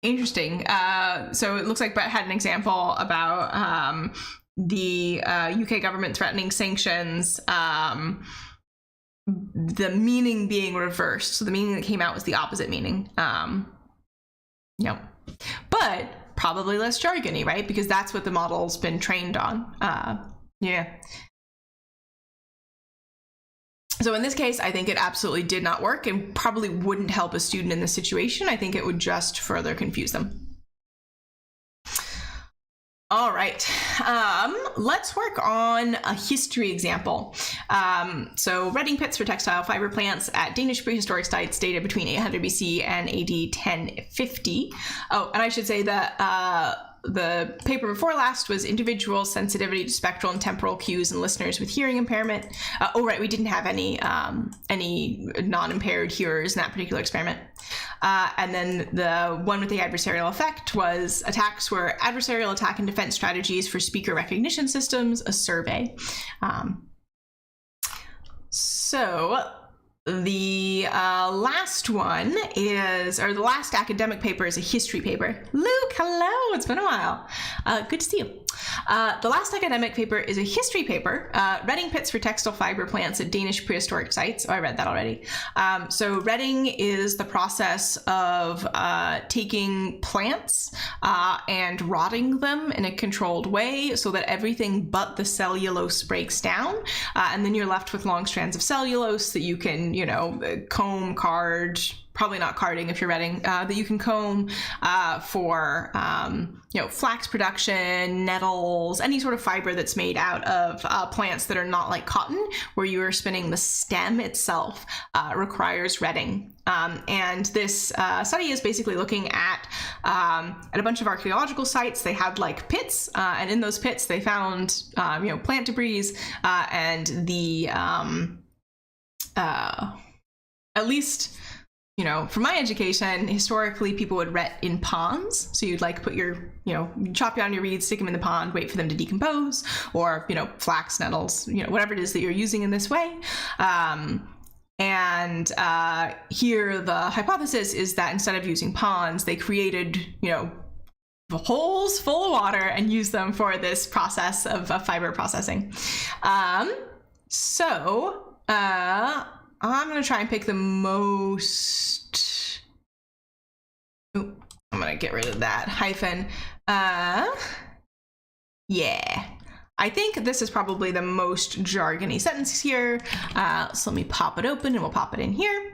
Interesting. So it looks like Brett had an example about the UK government threatening sanctions, the meaning being reversed. So the meaning that came out was the opposite meaning. Yep. But probably less jargony, right? Because that's what the model's been trained on. Yeah. So in this case, I think it absolutely did not work and probably wouldn't help a student in this situation. I think it would just further confuse them. All right, let's work on a history example. So redding pits for textile fiber plants at Danish prehistoric sites dated between 800 BC and AD 1050. Oh, and I should say that the paper before last was individual sensitivity to spectral and temporal cues in listeners with hearing impairment. Oh, right, we didn't have any non-impaired hearers in that particular experiment. And then the one with the adversarial effect was attacks were adversarial attack and defense strategies for speaker recognition systems, a survey. So the last one is, or the last academic paper is a history paper. Luke, hello, it's been a while. Good to see you. The last academic paper is a history paper, redding pits for textile fiber plants at Danish prehistoric sites. Oh, I read that already. So redding is the process of taking plants and rotting them in a controlled way so that everything but the cellulose breaks down. And then you're left with long strands of cellulose that you can, you know, comb, card, probably not carding if you're redding, that you can comb for, you know, flax production, nettles, any sort of fiber that's made out of plants that are not like cotton, where you are spinning the stem itself, requires redding. And this study is basically looking at a bunch of archaeological sites. They had like pits, and in those pits they found, you know, plant debris, and the, at least, you know, from my education, historically people would ret in ponds. So you'd like put your, you know, chop down your reeds, stick them in the pond, wait for them to decompose, or, you know, flax, nettles, you know, whatever it is that you're using in this way. And here the hypothesis is that instead of using ponds, they created, you know, holes full of water and used them for this process of fiber processing. I'm going to try and pick the most... Ooh, I'm going to get rid of that hyphen. Yeah. I think this is probably the most jargony sentence here. So let me pop it open and we'll pop it in here.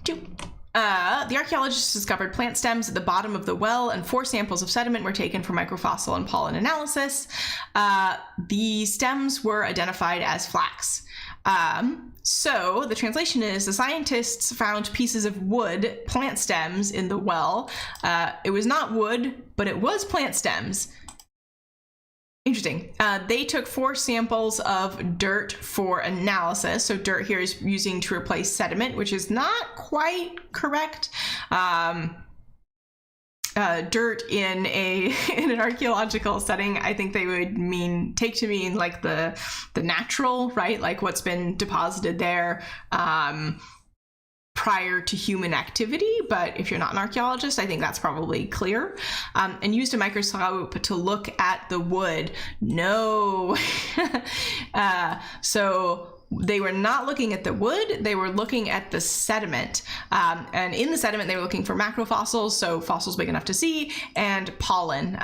The archaeologists discovered plant stems at the bottom of the well, and 4 samples of sediment were taken for microfossil and pollen analysis. The stems were identified as flax. So the translation is, the scientists found pieces of wood plant stems in the well. It was not wood, but it was plant stems. Interesting. They took 4 samples of dirt for analysis. So dirt here is using to replace sediment, which is not quite correct. Dirt in an archaeological setting, I think they would take to mean like the natural, right? Like what's been deposited there. prior to human activity, but if you're not an archaeologist, I think that's probably clear. And used a microscope to look at the wood. No. So they were not looking at the wood, they were looking at the sediment. And in the sediment, they were looking for macrofossils, so fossils big enough to see, and pollen.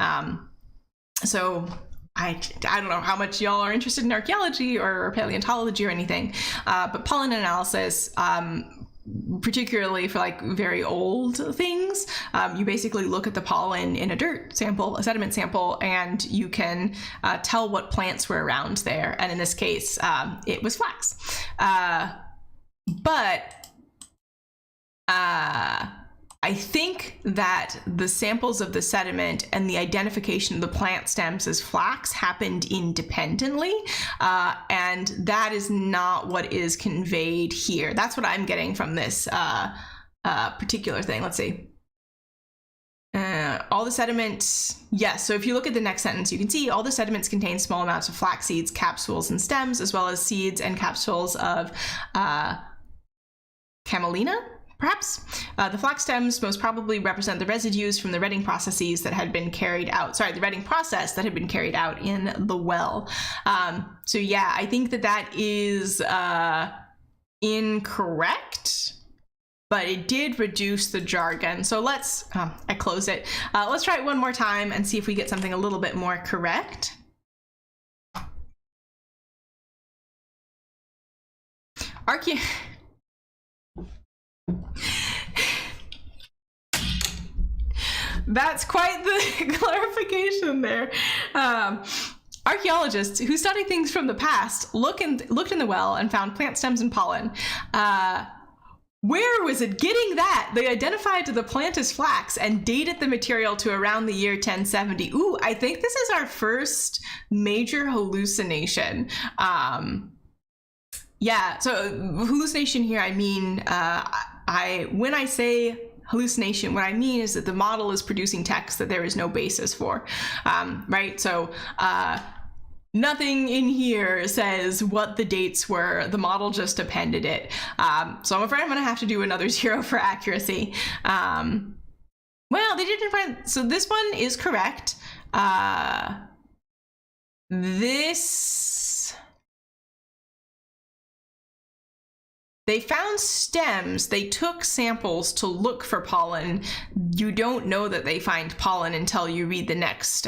So I don't know how much y'all are interested in archaeology or paleontology or anything, but pollen analysis, particularly for like very old things, you basically look at the pollen in a dirt sample, a sediment sample, and you can tell what plants were around there. And in this case, it was flax. But I think that the samples of the sediment and the identification of the plant stems as flax happened independently, and that is not what is conveyed here. That's what I'm getting from this particular thing. Let's see. All the sediment, yes, so if you look at the next sentence, you can see all the sediments contain small amounts of flax seeds, capsules, and stems, as well as seeds and capsules of camelina, perhaps. The flax stems most probably represent the residues from the retting processes that had been carried out, the retting process that had been carried out in the well. So yeah, I think that that is incorrect, but it did reduce the jargon. So let's, I close it. Let's try it one more time and see if we get something a little bit more correct. That's quite the clarification there. Archaeologists who study things from the past looked in the well and found plant stems and pollen. Where was it getting that? They identified the plant as flax and dated the material to around the year 1070. Ooh, I think this is our first major hallucination. Yeah, so hallucination here, I mean, when I say hallucination, what I mean is that the model is producing text that there is no basis for, right? So nothing in here says what the dates were. The model just appended it. So I'm afraid I'm gonna have to do another 0 for accuracy. Well, they didn't find, so this one is correct. They found stems, they took samples to look for pollen. You don't know that they find pollen until you read the next,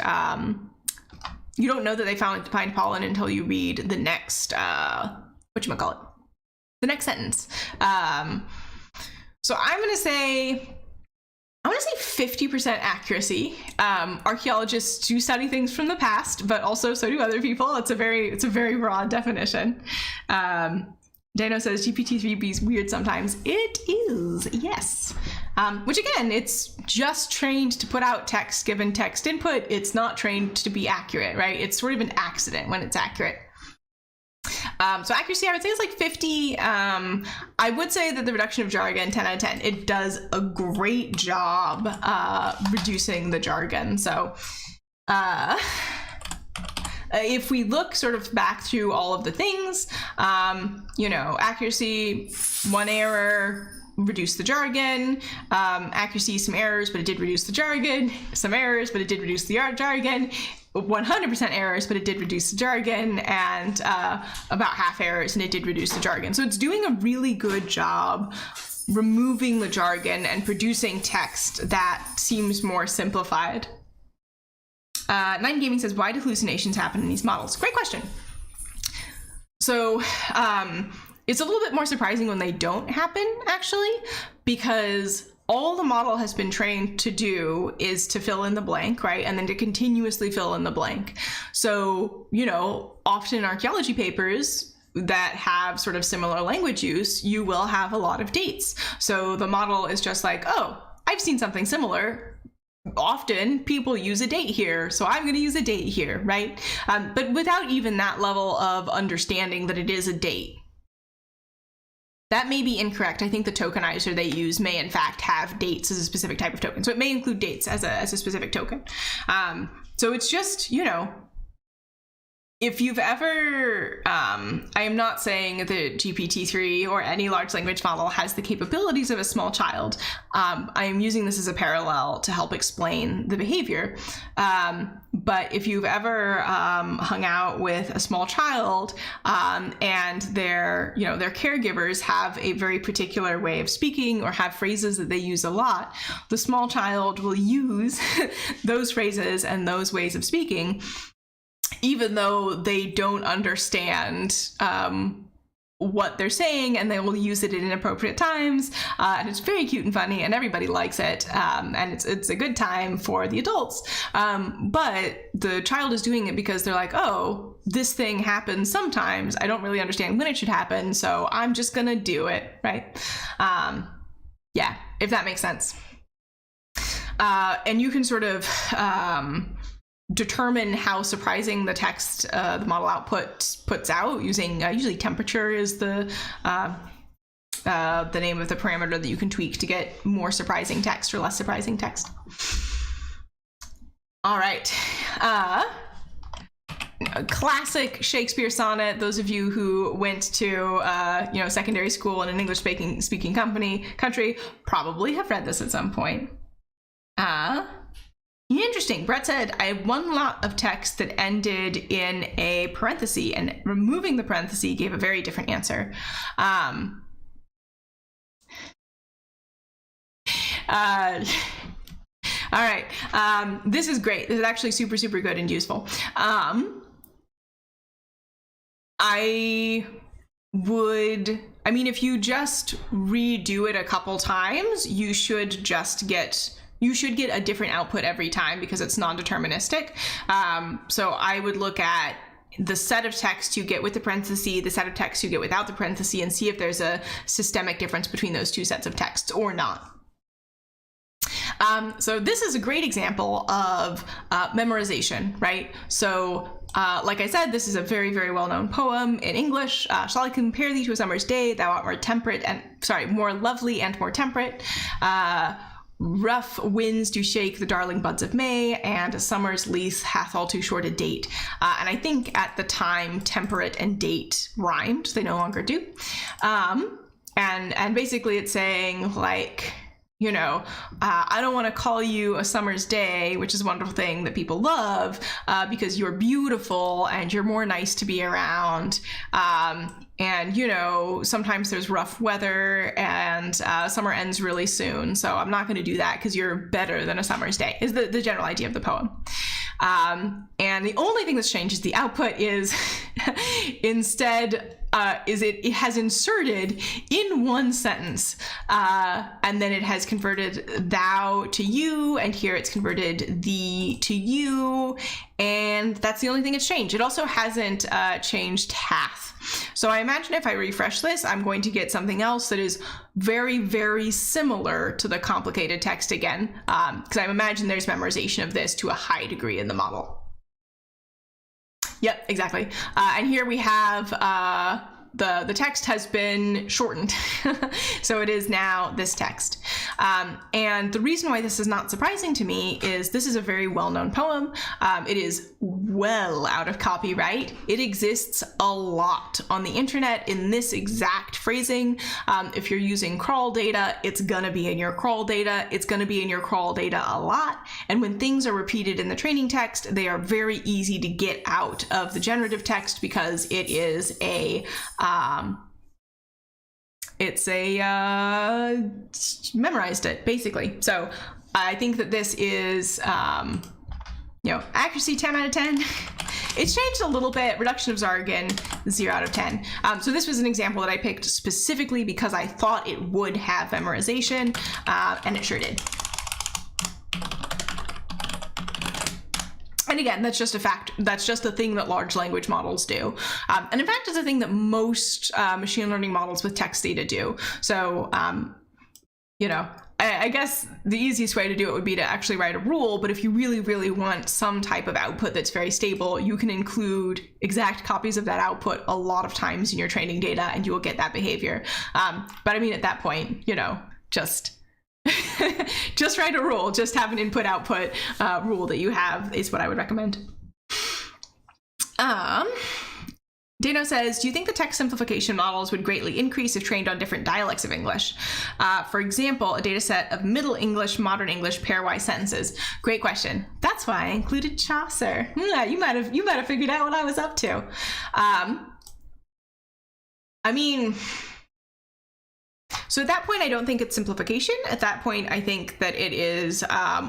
you don't know that they find pollen until you read the next, whatchamacallit, the next sentence. So I'm gonna say 50% accuracy. Archaeologists do study things from the past, but also so do other people. It's a very broad definition. Dano says GPT-3B is weird sometimes. It is, yes. Which again, it's just trained to put out text given text input. It's not trained to be accurate, right? It's sort of an accident when it's accurate. So accuracy, I would say is like 50. I would say that the reduction of jargon, 10 out of 10. It does a great job reducing the jargon. So if we look sort of back through all of the things, you know, accuracy, 1 error, reduce the jargon, accuracy, some errors, but it did reduce the jargon, some errors, but it did reduce the jargon, 100% errors, but it did reduce the jargon, and about half errors, and it did reduce the jargon. So it's doing a really good job removing the jargon and producing text that seems more simplified. Nine Gaming says, why do hallucinations happen in these models? Great question. So it's a little bit more surprising when they don't happen, actually, because all the model has been trained to do is to fill in the blank, right? And then to continuously fill in the blank. So, you know, often in archaeology papers that have sort of similar language use, you will have a lot of dates. So the model is just like, oh, I've seen something similar. Often people use a date here, so I'm going to use a date here, right? But without even that level of understanding that it is a date. That may be incorrect. I think the tokenizer they use may in fact have dates as a specific type of token. So it may include dates as a specific token. So it's just, you know, if you've ever, I am not saying that GPT-3 or any large language model has the capabilities of a small child. I am using this as a parallel to help explain the behavior. But if you've ever hung out with a small child and their caregivers have a very particular way of speaking or have phrases that they use a lot, the small child will use those phrases and those ways of speaking, even though they don't understand what they're saying, and they will use it at inappropriate times. And it's very cute and funny, and everybody likes it. And it's a good time for the adults. But the child is doing it because they're like, oh, this thing happens sometimes. I don't really understand when it should happen, so I'm just gonna do it, right? Yeah, if that makes sense. And you can sort of determine how surprising the text the model output puts out using usually temperature is the name of the parameter that you can tweak to get more surprising text or less surprising text. All right. Classic Shakespeare sonnet. Those of you who went to secondary school in an English speaking country probably have read this at some point. Interesting. Brett said, I had one lot of text that ended in a parenthesis, and removing the parenthesis gave a very different answer. All right. This is great. This is actually super, super good and useful. If you just redo it a couple times, you should get a different output every time because it's non-deterministic. So I would look at the set of text you get with the parenthesis, the set of text you get without the parenthesis, and see if there's a systemic difference between those two sets of texts or not. So this is a great example of memorization, right? So like I said, this is a very, very well-known poem in English. Shall I compare thee to a summer's day? Thou art more lovely and more temperate. Rough winds do shake the darling buds of May, and summer's lease hath all too short a date. And I think at the time, temperate and date rhymed. They no longer do. And basically it's saying, like, I don't want to call you a summer's day, which is a wonderful thing that people love, because you're beautiful and you're more nice to be around. And, sometimes there's rough weather and summer ends really soon. So I'm not going to do that because you're better than a summer's day, is the general idea of the poem. And the only thing that's changed is the output is instead it has inserted in one sentence, and then it has converted thou to you, and here it's converted thee to you, and that's the only thing it's changed. It also hasn't changed hath. So I imagine if I refresh this, I'm going to get something else that is very, very similar to the complicated text again, because I imagine there's memorization of this to a high degree in the model. Yep, exactly. And here we have the text has been shortened. So it is now this text. And the reason why this is not surprising to me is this is a very well-known poem. It is well out of copyright. It exists a lot on the internet in this exact phrasing. If you're using crawl data, it's gonna be in your crawl data. It's gonna be in your crawl data a lot. And when things are repeated in the training text, they are very easy to get out of the generative text because it is memorized it basically. So I think that this is, accuracy 10 out of 10. It's changed a little bit. Reduction of jargon 0 out of 10. So this was an example that I picked specifically because I thought it would have memorization, and it sure did. And again, that's just a fact. That's just a thing that large language models do. And in fact, it's a thing that most machine learning models with text data do. So, I guess the easiest way to do it would be to actually write a rule. But if you really, really want some type of output that's very stable, you can include exact copies of that output a lot of times in your training data, and you will get that behavior. But I mean, at that point, just just write a rule. Just have an input-output rule that you have is what I would recommend. Dano says, do you think the text simplification models would greatly increase if trained on different dialects of English? For example, a data set of Middle English, Modern English, pairwise sentences. Great question. That's why I included Chaucer. You might have figured out what I was up to. I mean, so at that point, I don't think it's simplification. At that point, I think that it is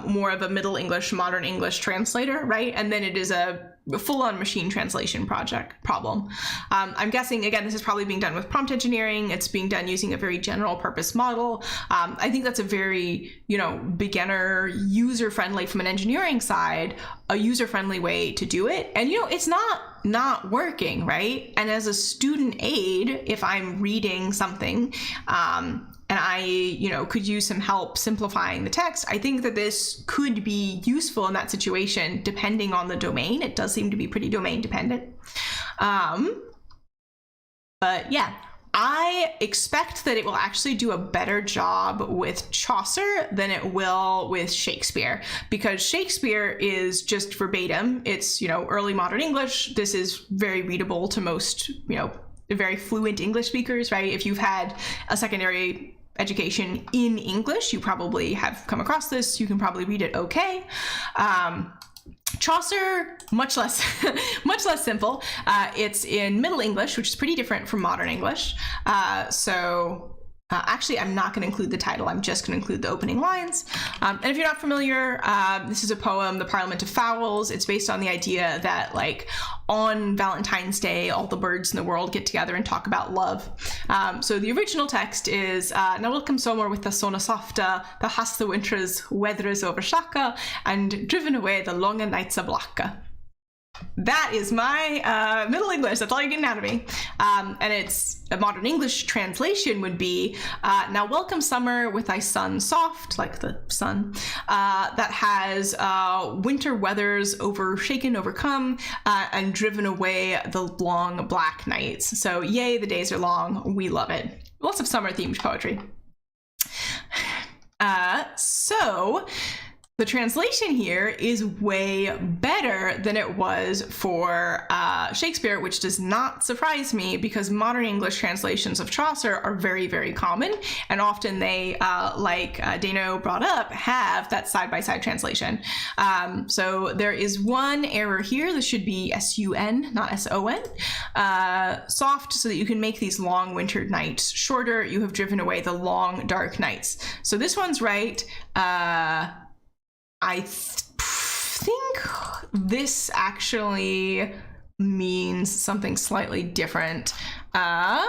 more of a Middle English, Modern English translator, right? And then it is a full-on machine translation problem. I'm guessing, again, this is probably being done with prompt engineering. It's being done using a very general purpose model. I think that's a very, beginner, user-friendly from an engineering side, a user-friendly way to do it. And, it's not working, right? And as a student aid, if I'm reading something, and I, could use some help simplifying the text, I think that this could be useful in that situation, depending on the domain. It does seem to be pretty domain dependent. But yeah, I expect that it will actually do a better job with Chaucer than it will with Shakespeare, because Shakespeare is just verbatim. It's, early modern English. This is very readable to most, very fluent English speakers, right? If you've had a secondary education in English, you probably have come across this. You can probably read it okay. Chaucer, much less simple. It's in Middle English, which is pretty different from Modern English. Actually, I'm not going to include the title. I'm just going to include the opening lines. And if you're not familiar, this is a poem, The Parliament of Fowls. It's based on the idea that, on Valentine's Day, all the birds in the world get together and talk about love. So the original text is, "Now welcome summer with the sona softa, the has the winter's weather is over shaka, and driven away the long nights of blacka." That is my Middle English. That's all you're getting out of me. And it's a Modern English translation would be, "Now welcome summer with thy sun soft," like the sun, "that has winter weathers overcome, and driven away the long black nights." So yay, the days are long. We love it. Lots of summer themed poetry. So the translation here is way better than it was for Shakespeare, which does not surprise me, because Modern English translations of Chaucer are very, very common, and often they, like Dano brought up, have that side-by-side translation. So there is one error here. This should be S-U-N, not S-O-N. Soft, so that you can make these long winter nights shorter. You have driven away the long dark nights. So this one's right. I think this actually means something slightly different. The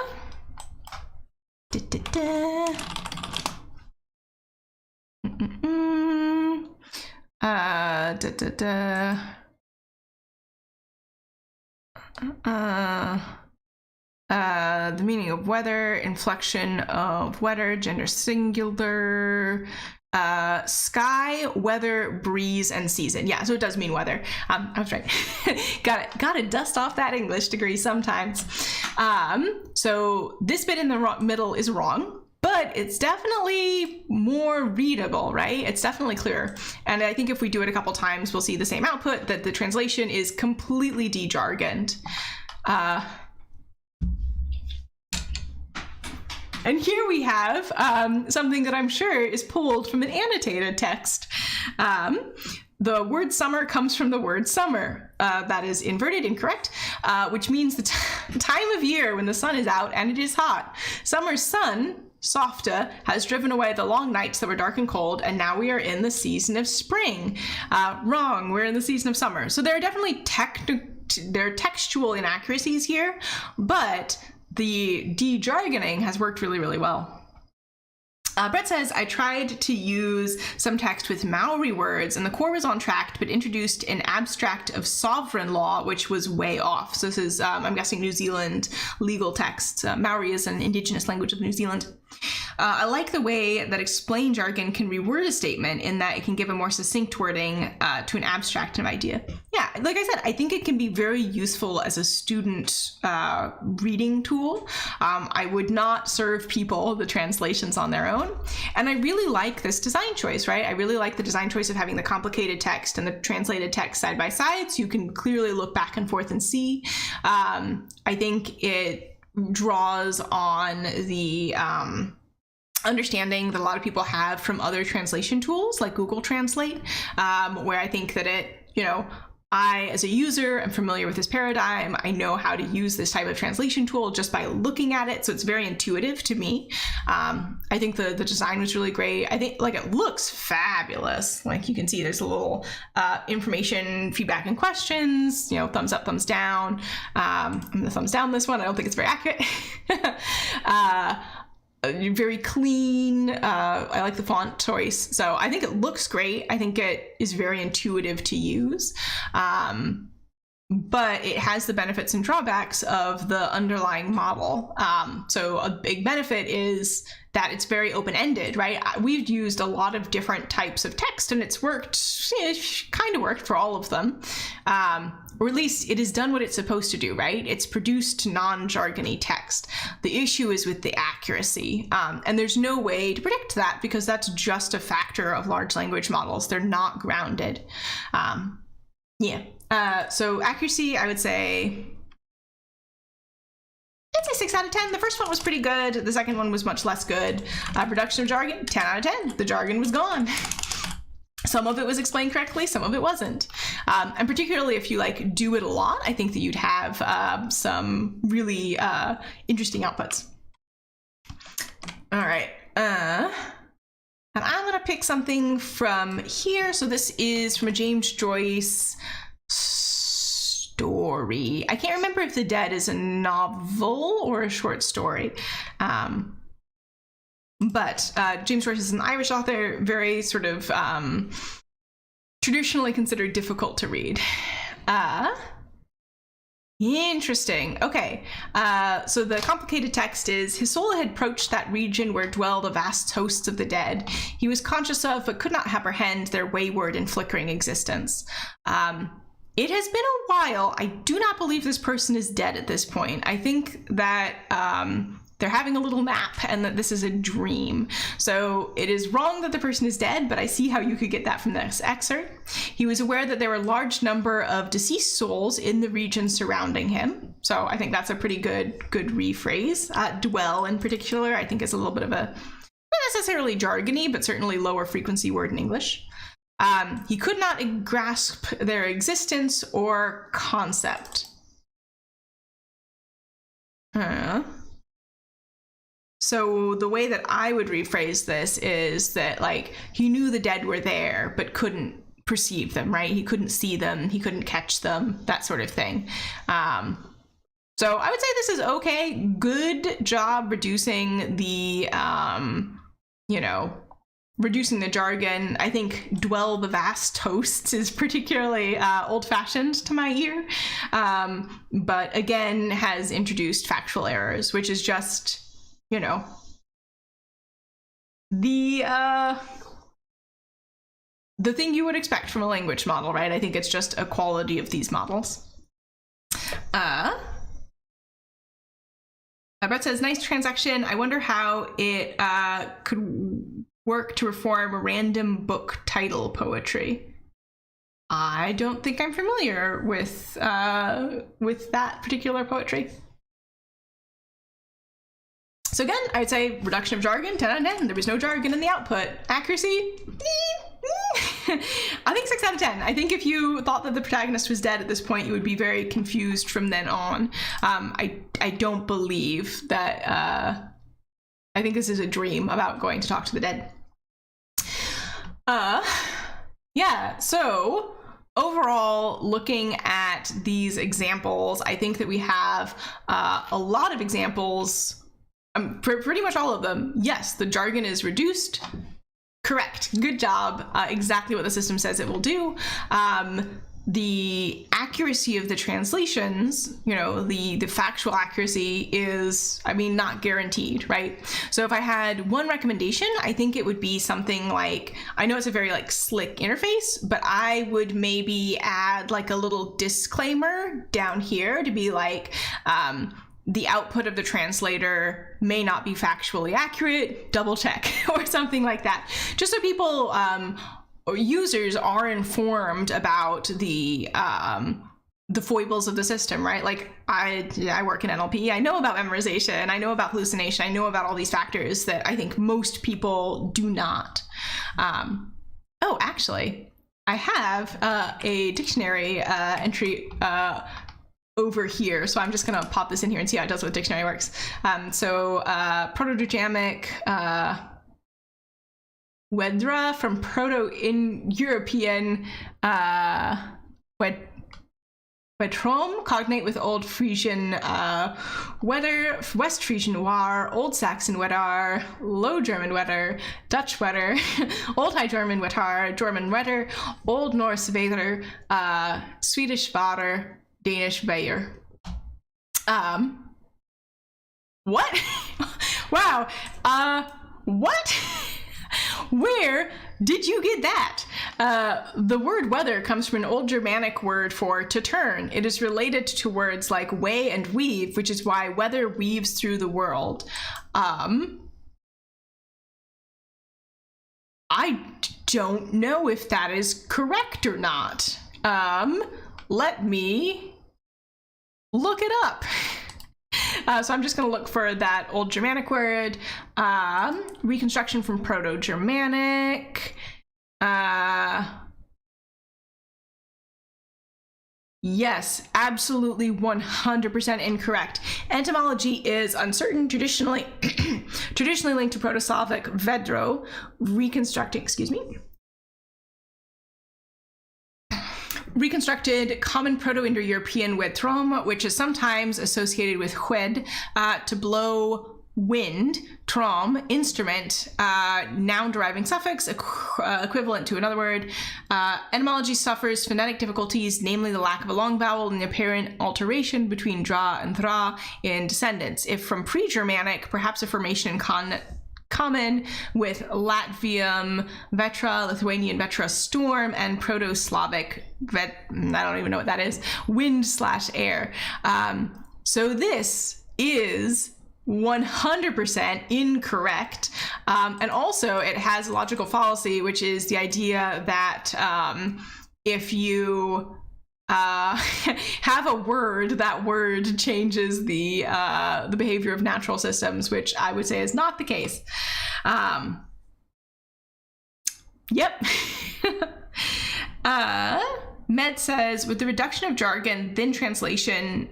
meaning of weather, inflection of weather, gender singular, sky, weather, breeze, and season. Yeah, so it does mean weather. I was right. Gotta dust off that English degree sometimes. So this bit in the middle is wrong, but it's definitely more readable, right? It's definitely clearer. And I think if we do it a couple times, we'll see the same output, that the translation is completely de-jargoned. And here we have something that I'm sure is pulled from an annotated text. The word summer comes from the word summer. That is inverted, incorrect, which means the time of year when the sun is out and it is hot. Summer's sun, softa, has driven away the long nights that were dark and cold, and now we are in the season of spring. Wrong, we're in the season of summer. So there are definitely there are textual inaccuracies here, but the de-jargoning has worked really, really well. Brett says, I tried to use some text with Maori words and the core was on track, but introduced an abstract of sovereign law, which was way off. So this is, I'm guessing, New Zealand legal text. Maori is an indigenous language of New Zealand. I like the way that explain jargon can reword a statement in that it can give a more succinct wording to an abstract idea. Yeah, like I said, I think it can be very useful as a student reading tool. I would not serve people the translations on their own. And I really like this design choice, right? I really like the design choice of having the complicated text and the translated text side by side, so you can clearly look back and forth and see. I think it draws on the understanding that a lot of people have from other translation tools like Google Translate, where I think that it, I, as a user, am familiar with this paradigm. I know how to use this type of translation tool just by looking at it. So it's very intuitive to me. I think the design was really great. I think it looks fabulous. Like you can see there's a little information, feedback and questions, thumbs up, thumbs down. I'm gonna thumbs down this one. I don't think it's very accurate. Very clean. I like the font choice. So I think it looks great. I think it is very intuitive to use. But it has the benefits and drawbacks of the underlying model. So a big benefit is that it's very open-ended, right? We've used a lot of different types of text and it's worked, kind of worked for all of them. Or at least it has done what it's supposed to do, right? It's produced non-jargony text. The issue is with the accuracy. And there's no way to predict that because that's just a factor of large language models. They're not grounded. So accuracy, I would say, I'd say 6 out of 10. The first one was pretty good. The second one was much less good. Production of jargon, 10 out of 10. The jargon was gone. Some of it was explained correctly, some of it wasn't. And particularly if you do it a lot, I think that you'd have some really interesting outputs. All right. And I'm gonna pick something from here. So this is from a James Joyce story. I can't remember if The Dead is a novel or a short story. But James Joyce is an Irish author, very sort of traditionally considered difficult to read. Interesting. Okay. So the complicated text is, his soul had approached that region where dwell the vast hosts of the dead. He was conscious of, but could not apprehend their wayward and flickering existence. It has been a while. I do not believe this person is dead at this point. I think that they're having a little nap and that this is a dream. So it is wrong that the person is dead, but I see how you could get that from this excerpt. He was aware that there were a large number of deceased souls in the region surrounding him. So I think that's a pretty good rephrase. Dwell in particular, I think is a little bit of a, not necessarily jargony, but certainly lower frequency word in English. He could not grasp their existence or concept. So the way that I would rephrase this is that he knew the dead were there, but couldn't perceive them, right? He couldn't see them, he couldn't catch them, that sort of thing. So I would say this is okay. Good job reducing the, reducing the jargon. I think dwell the vast hosts is particularly old-fashioned to my ear, but again has introduced factual errors, which is just, the thing you would expect from a language model, right? I think it's just a quality of these models. Brett says, nice transaction. I wonder how it could work to reform random book title poetry. I don't think I'm familiar with that particular poetry. So again, I would say reduction of jargon, 10 out of 10. There was no jargon in the output. Accuracy, I think 6 out of 10. I think if you thought that the protagonist was dead at this point, you would be very confused from then on. I don't believe that, I think this is a dream about going to talk to the dead. Yeah, so overall, looking at these examples, I think that we have a lot of examples. Pretty much all of them. Yes, the jargon is reduced. Correct. Good job. Exactly what the system says it will do. the accuracy of the translations, you know, the factual accuracy is, I mean, not guaranteed, right? So if I had one recommendation, I think it would be something like, I know it's a very like slick interface, but I would maybe add like a little disclaimer down here to be like, the output of the translator may not be factually accurate, double check, or something like that. Just so people, or users are informed about the foibles of the system, right? Like I work in NLP, I know about memorization, I know about hallucination, I know about all these factors that I think most people do not. Oh, actually, I have a dictionary entry over here, so I'm just gonna pop this in here and see how it does with dictionary works. So Proto-Germanic Wedra from Proto-European Wedrom, cognate with Old Frisian Wedder, West Frisian War, Old Saxon Weddar, Low German Wedder, Dutch Wedder, Old High German Wetar, German Wedder, Old Norse Vader, Swedish Vader, Danish Bayer. What? Wow. What? Where did you get that? The word weather comes from an old Germanic word for to turn. It is related to words like weigh and weave, which is why weather weaves through the world. I don't know if that is correct or not. Let me look it up. So I'm just going to look for that old Germanic word, reconstruction from Proto-Germanic. Yes, absolutely 100% incorrect. Etymology is uncertain, traditionally linked to Proto-Slavic vedro, reconstructed common Proto-Indo-European wedtrom, which is sometimes associated with wed, to blow wind, trom, instrument, noun deriving suffix, equivalent to another word. Etymology suffers phonetic difficulties, namely the lack of a long vowel and the apparent alteration between dra and thra in descendants. If from pre-Germanic, perhaps a formation in common with Latvian Vetra, Lithuanian Vetra storm, and Proto-Slavic I don't even know what that is, wind/air. So this is 100% incorrect. And also it has a logical fallacy, which is the idea that if you have a word, that word changes the behavior of natural systems, which I would say is not the case. Yep. Med says, would the reduction of jargon, then translation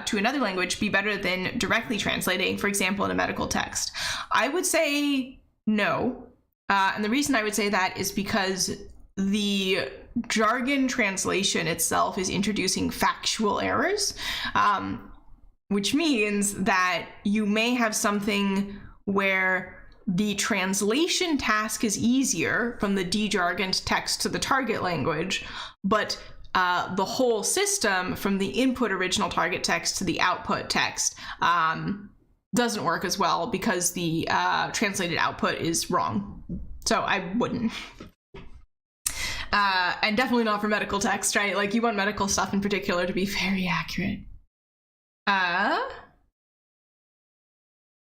to another language be better than directly translating, for example, in a medical text? I would say no. And the reason I would say that is because the jargon translation itself is introducing factual errors, which means that you may have something where the translation task is easier from the de-jargoned text to the target language, but the whole system from the input original target text to the output text doesn't work as well because the translated output is wrong. So I wouldn't. And definitely not for medical text, right? Like, you want medical stuff in particular to be very accurate.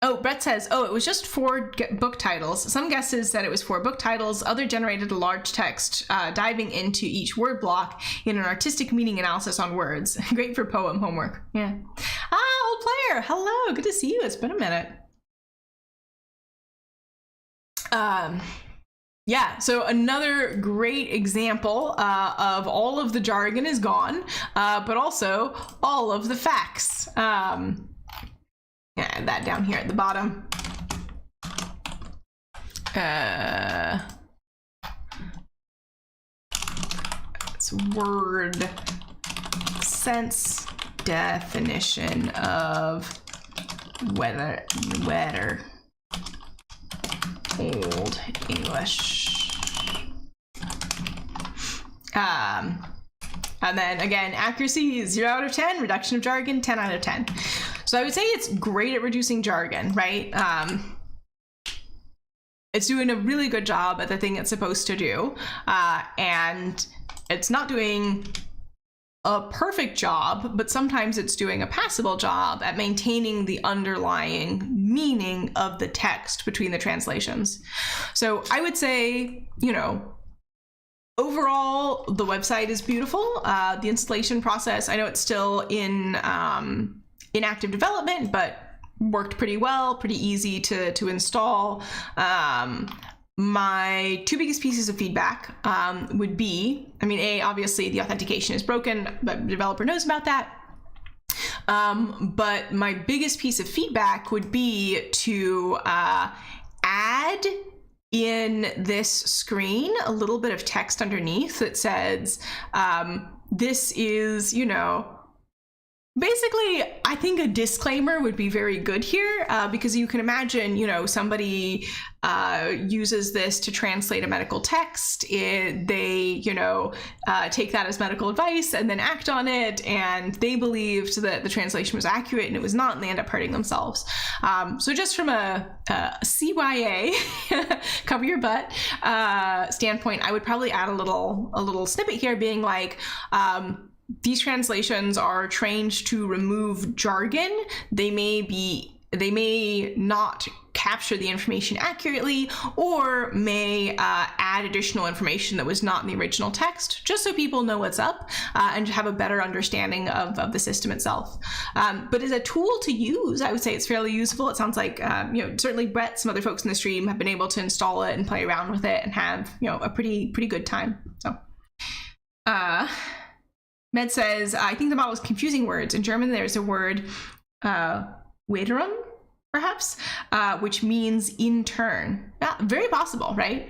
Oh, Brett says, oh, it was just 4 book titles. Some guesses that it was 4 book titles. Other generated a large text diving into each word block in an artistic meaning analysis on words. Great for poem homework. Yeah. Old player. Hello. Good to see you. It's been a minute. Yeah, so another great example of all of the jargon is gone, but also all of the facts. Add that down here at the bottom. It's word sense definition of weather. Old English. And then again, accuracy 0 out of 10, reduction of jargon 10 out of 10. So I would say it's great at reducing jargon, right? It's doing a really good job at the thing it's supposed to do, and it's not doing a perfect job, but sometimes it's doing a passable job at maintaining the underlying meaning of the text between the translations. So I would say, you know, overall, the website is beautiful. The installation process, I know it's still in active development, but worked pretty well, pretty easy to install. My two biggest pieces of feedback would be, I mean, obviously the authentication is broken, but the developer knows about that. But my biggest piece of feedback would be to add in this screen a little bit of text underneath that says, this is, you know, basically, I think a disclaimer would be very good here, because you can imagine, you know, somebody uses this to translate a medical text. They, you know, take that as medical advice and then act on it, and they believed that the translation was accurate and it was not, and they end up hurting themselves. So just from a CYA, cover your butt standpoint, I would probably add a little snippet here being like, these translations are trained to remove jargon. They may not capture the information accurately, or may add additional information that was not in the original text, just so people know what's up and have a better understanding of the system itself. But as a tool to use, I would say it's fairly useful. It sounds like, you know, certainly Brett, some other folks in the stream have been able to install it and play around with it and have, you know, a pretty good time. So, Med says, I think the model is confusing words. In German, there's a word, wiederum, perhaps, which means in turn. Yeah, very possible, right?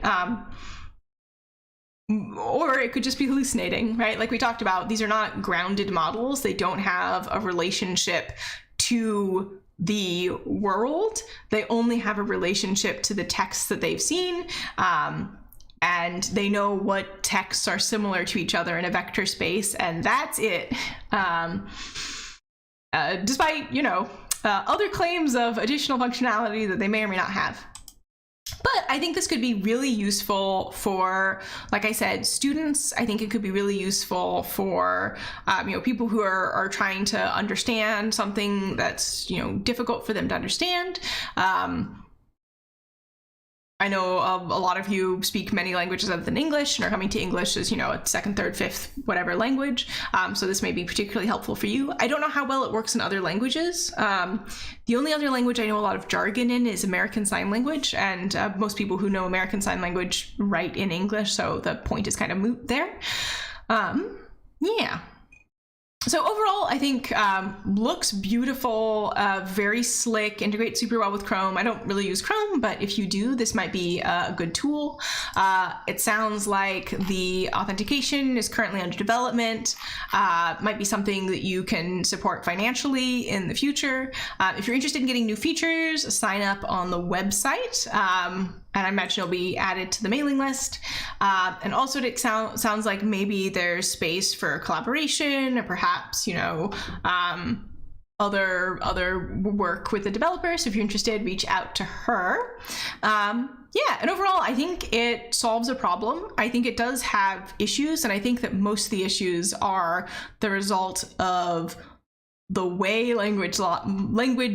Or it could just be hallucinating, right? Like we talked about, these are not grounded models. They don't have a relationship to the world. They only have a relationship to the texts that they've seen. And they know what texts are similar to each other in a vector space, and that's it. Despite, you know, other claims of additional functionality that they may or may not have. But I think this could be really useful for, like I said, students. I think it could be really useful for, you know, people who are trying to understand something that's, you know, difficult for them to understand. I know a lot of you speak many languages other than English and are coming to English as, you know, a second, third, fifth, whatever language. So this may be particularly helpful for you. I don't know how well it works in other languages. The only other language I know a lot of jargon in is American Sign Language, and most people who know American Sign Language write in English, so the point is kind of moot there. Yeah. So overall, I think looks beautiful, very slick, integrates super well with Chrome. I don't really use Chrome, but if you do, this might be a good tool. It sounds like the authentication is currently under development. Might be something that you can support financially in the future. If you're interested in getting new features, sign up on the website. And I imagine it'll be added to the mailing list. And also it sounds like maybe there's space for collaboration, or perhaps, you know, other work with the developer. So if you're interested, reach out to her. Yeah, and overall, I think it solves a problem. I think it does have issues, and I think that most of the issues are the result of the way language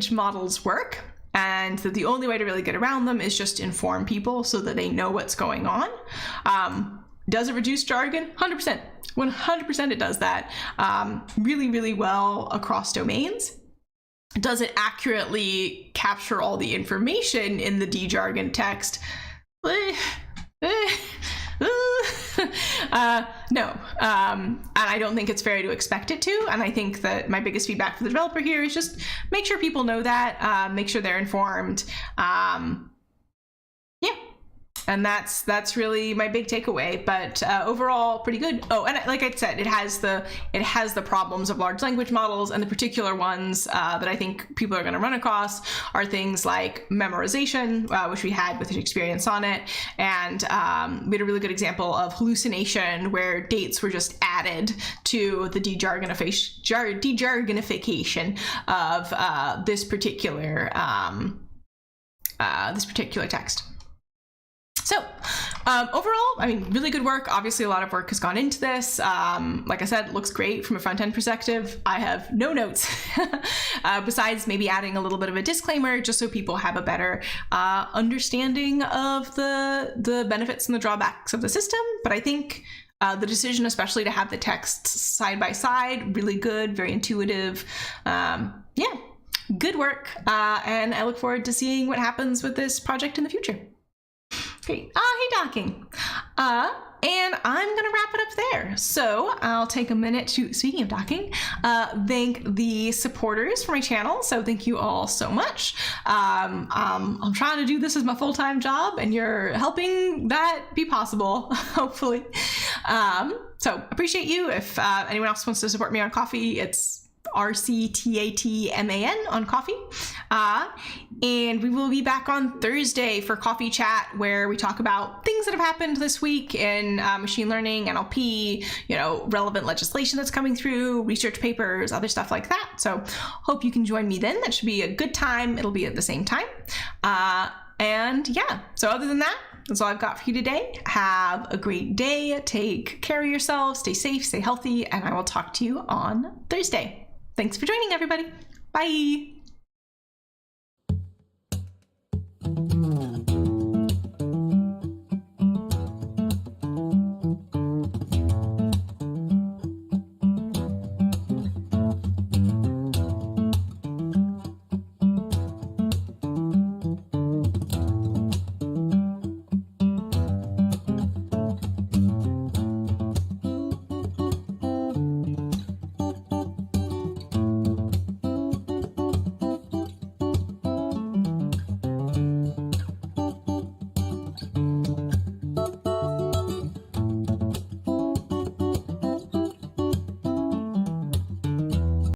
models work. And that the only way to really get around them is just inform people so that they know what's going on. Does it reduce jargon? 100%. 100% it does that. Really, really well across domains. Does it accurately capture all the information in the D-jargon text? No, and I don't think it's fair to expect it to. And I think that my biggest feedback for the developer here is just make sure people know that, make sure they're informed. Yeah. And that's really my big takeaway. But overall, pretty good. Oh, and like I said, it has the problems of large language models, and the particular ones that I think people are going to run across are things like memorization, which we had with experience on it, and we had a really good example of hallucination, where dates were just added to the dejargonification of this particular text. So overall, I mean, really good work. Obviously, a lot of work has gone into this. Like I said, it looks great from a front-end perspective. I have no notes besides maybe adding a little bit of a disclaimer, just so people have a better understanding of the benefits and the drawbacks of the system. But I think the decision, especially to have the texts side by side, really good, very intuitive. Yeah, good work. And I look forward to seeing what happens with this project in the future. Great. Hey, docking. And I'm going to wrap it up there. So I'll take a minute to, speaking of docking, thank the supporters for my channel. So thank you all so much. I'm trying to do this as my full-time job, and you're helping that be possible, hopefully. So appreciate you. If anyone else wants to support me on Coffee, it's RCTATMAN on Coffee. And we will be back on Thursday for Coffee Chat, where we talk about things that have happened this week in machine learning, NLP, relevant legislation that's coming through, research papers, other stuff like that. So hope you can join me then. That should be a good time. It'll be at the same time. And yeah, so other than that, that's all I've got for you today. Have a great day. Take care of yourselves. Stay safe, stay healthy, and I will talk to you on Thursday. Thanks for joining, everybody. Bye.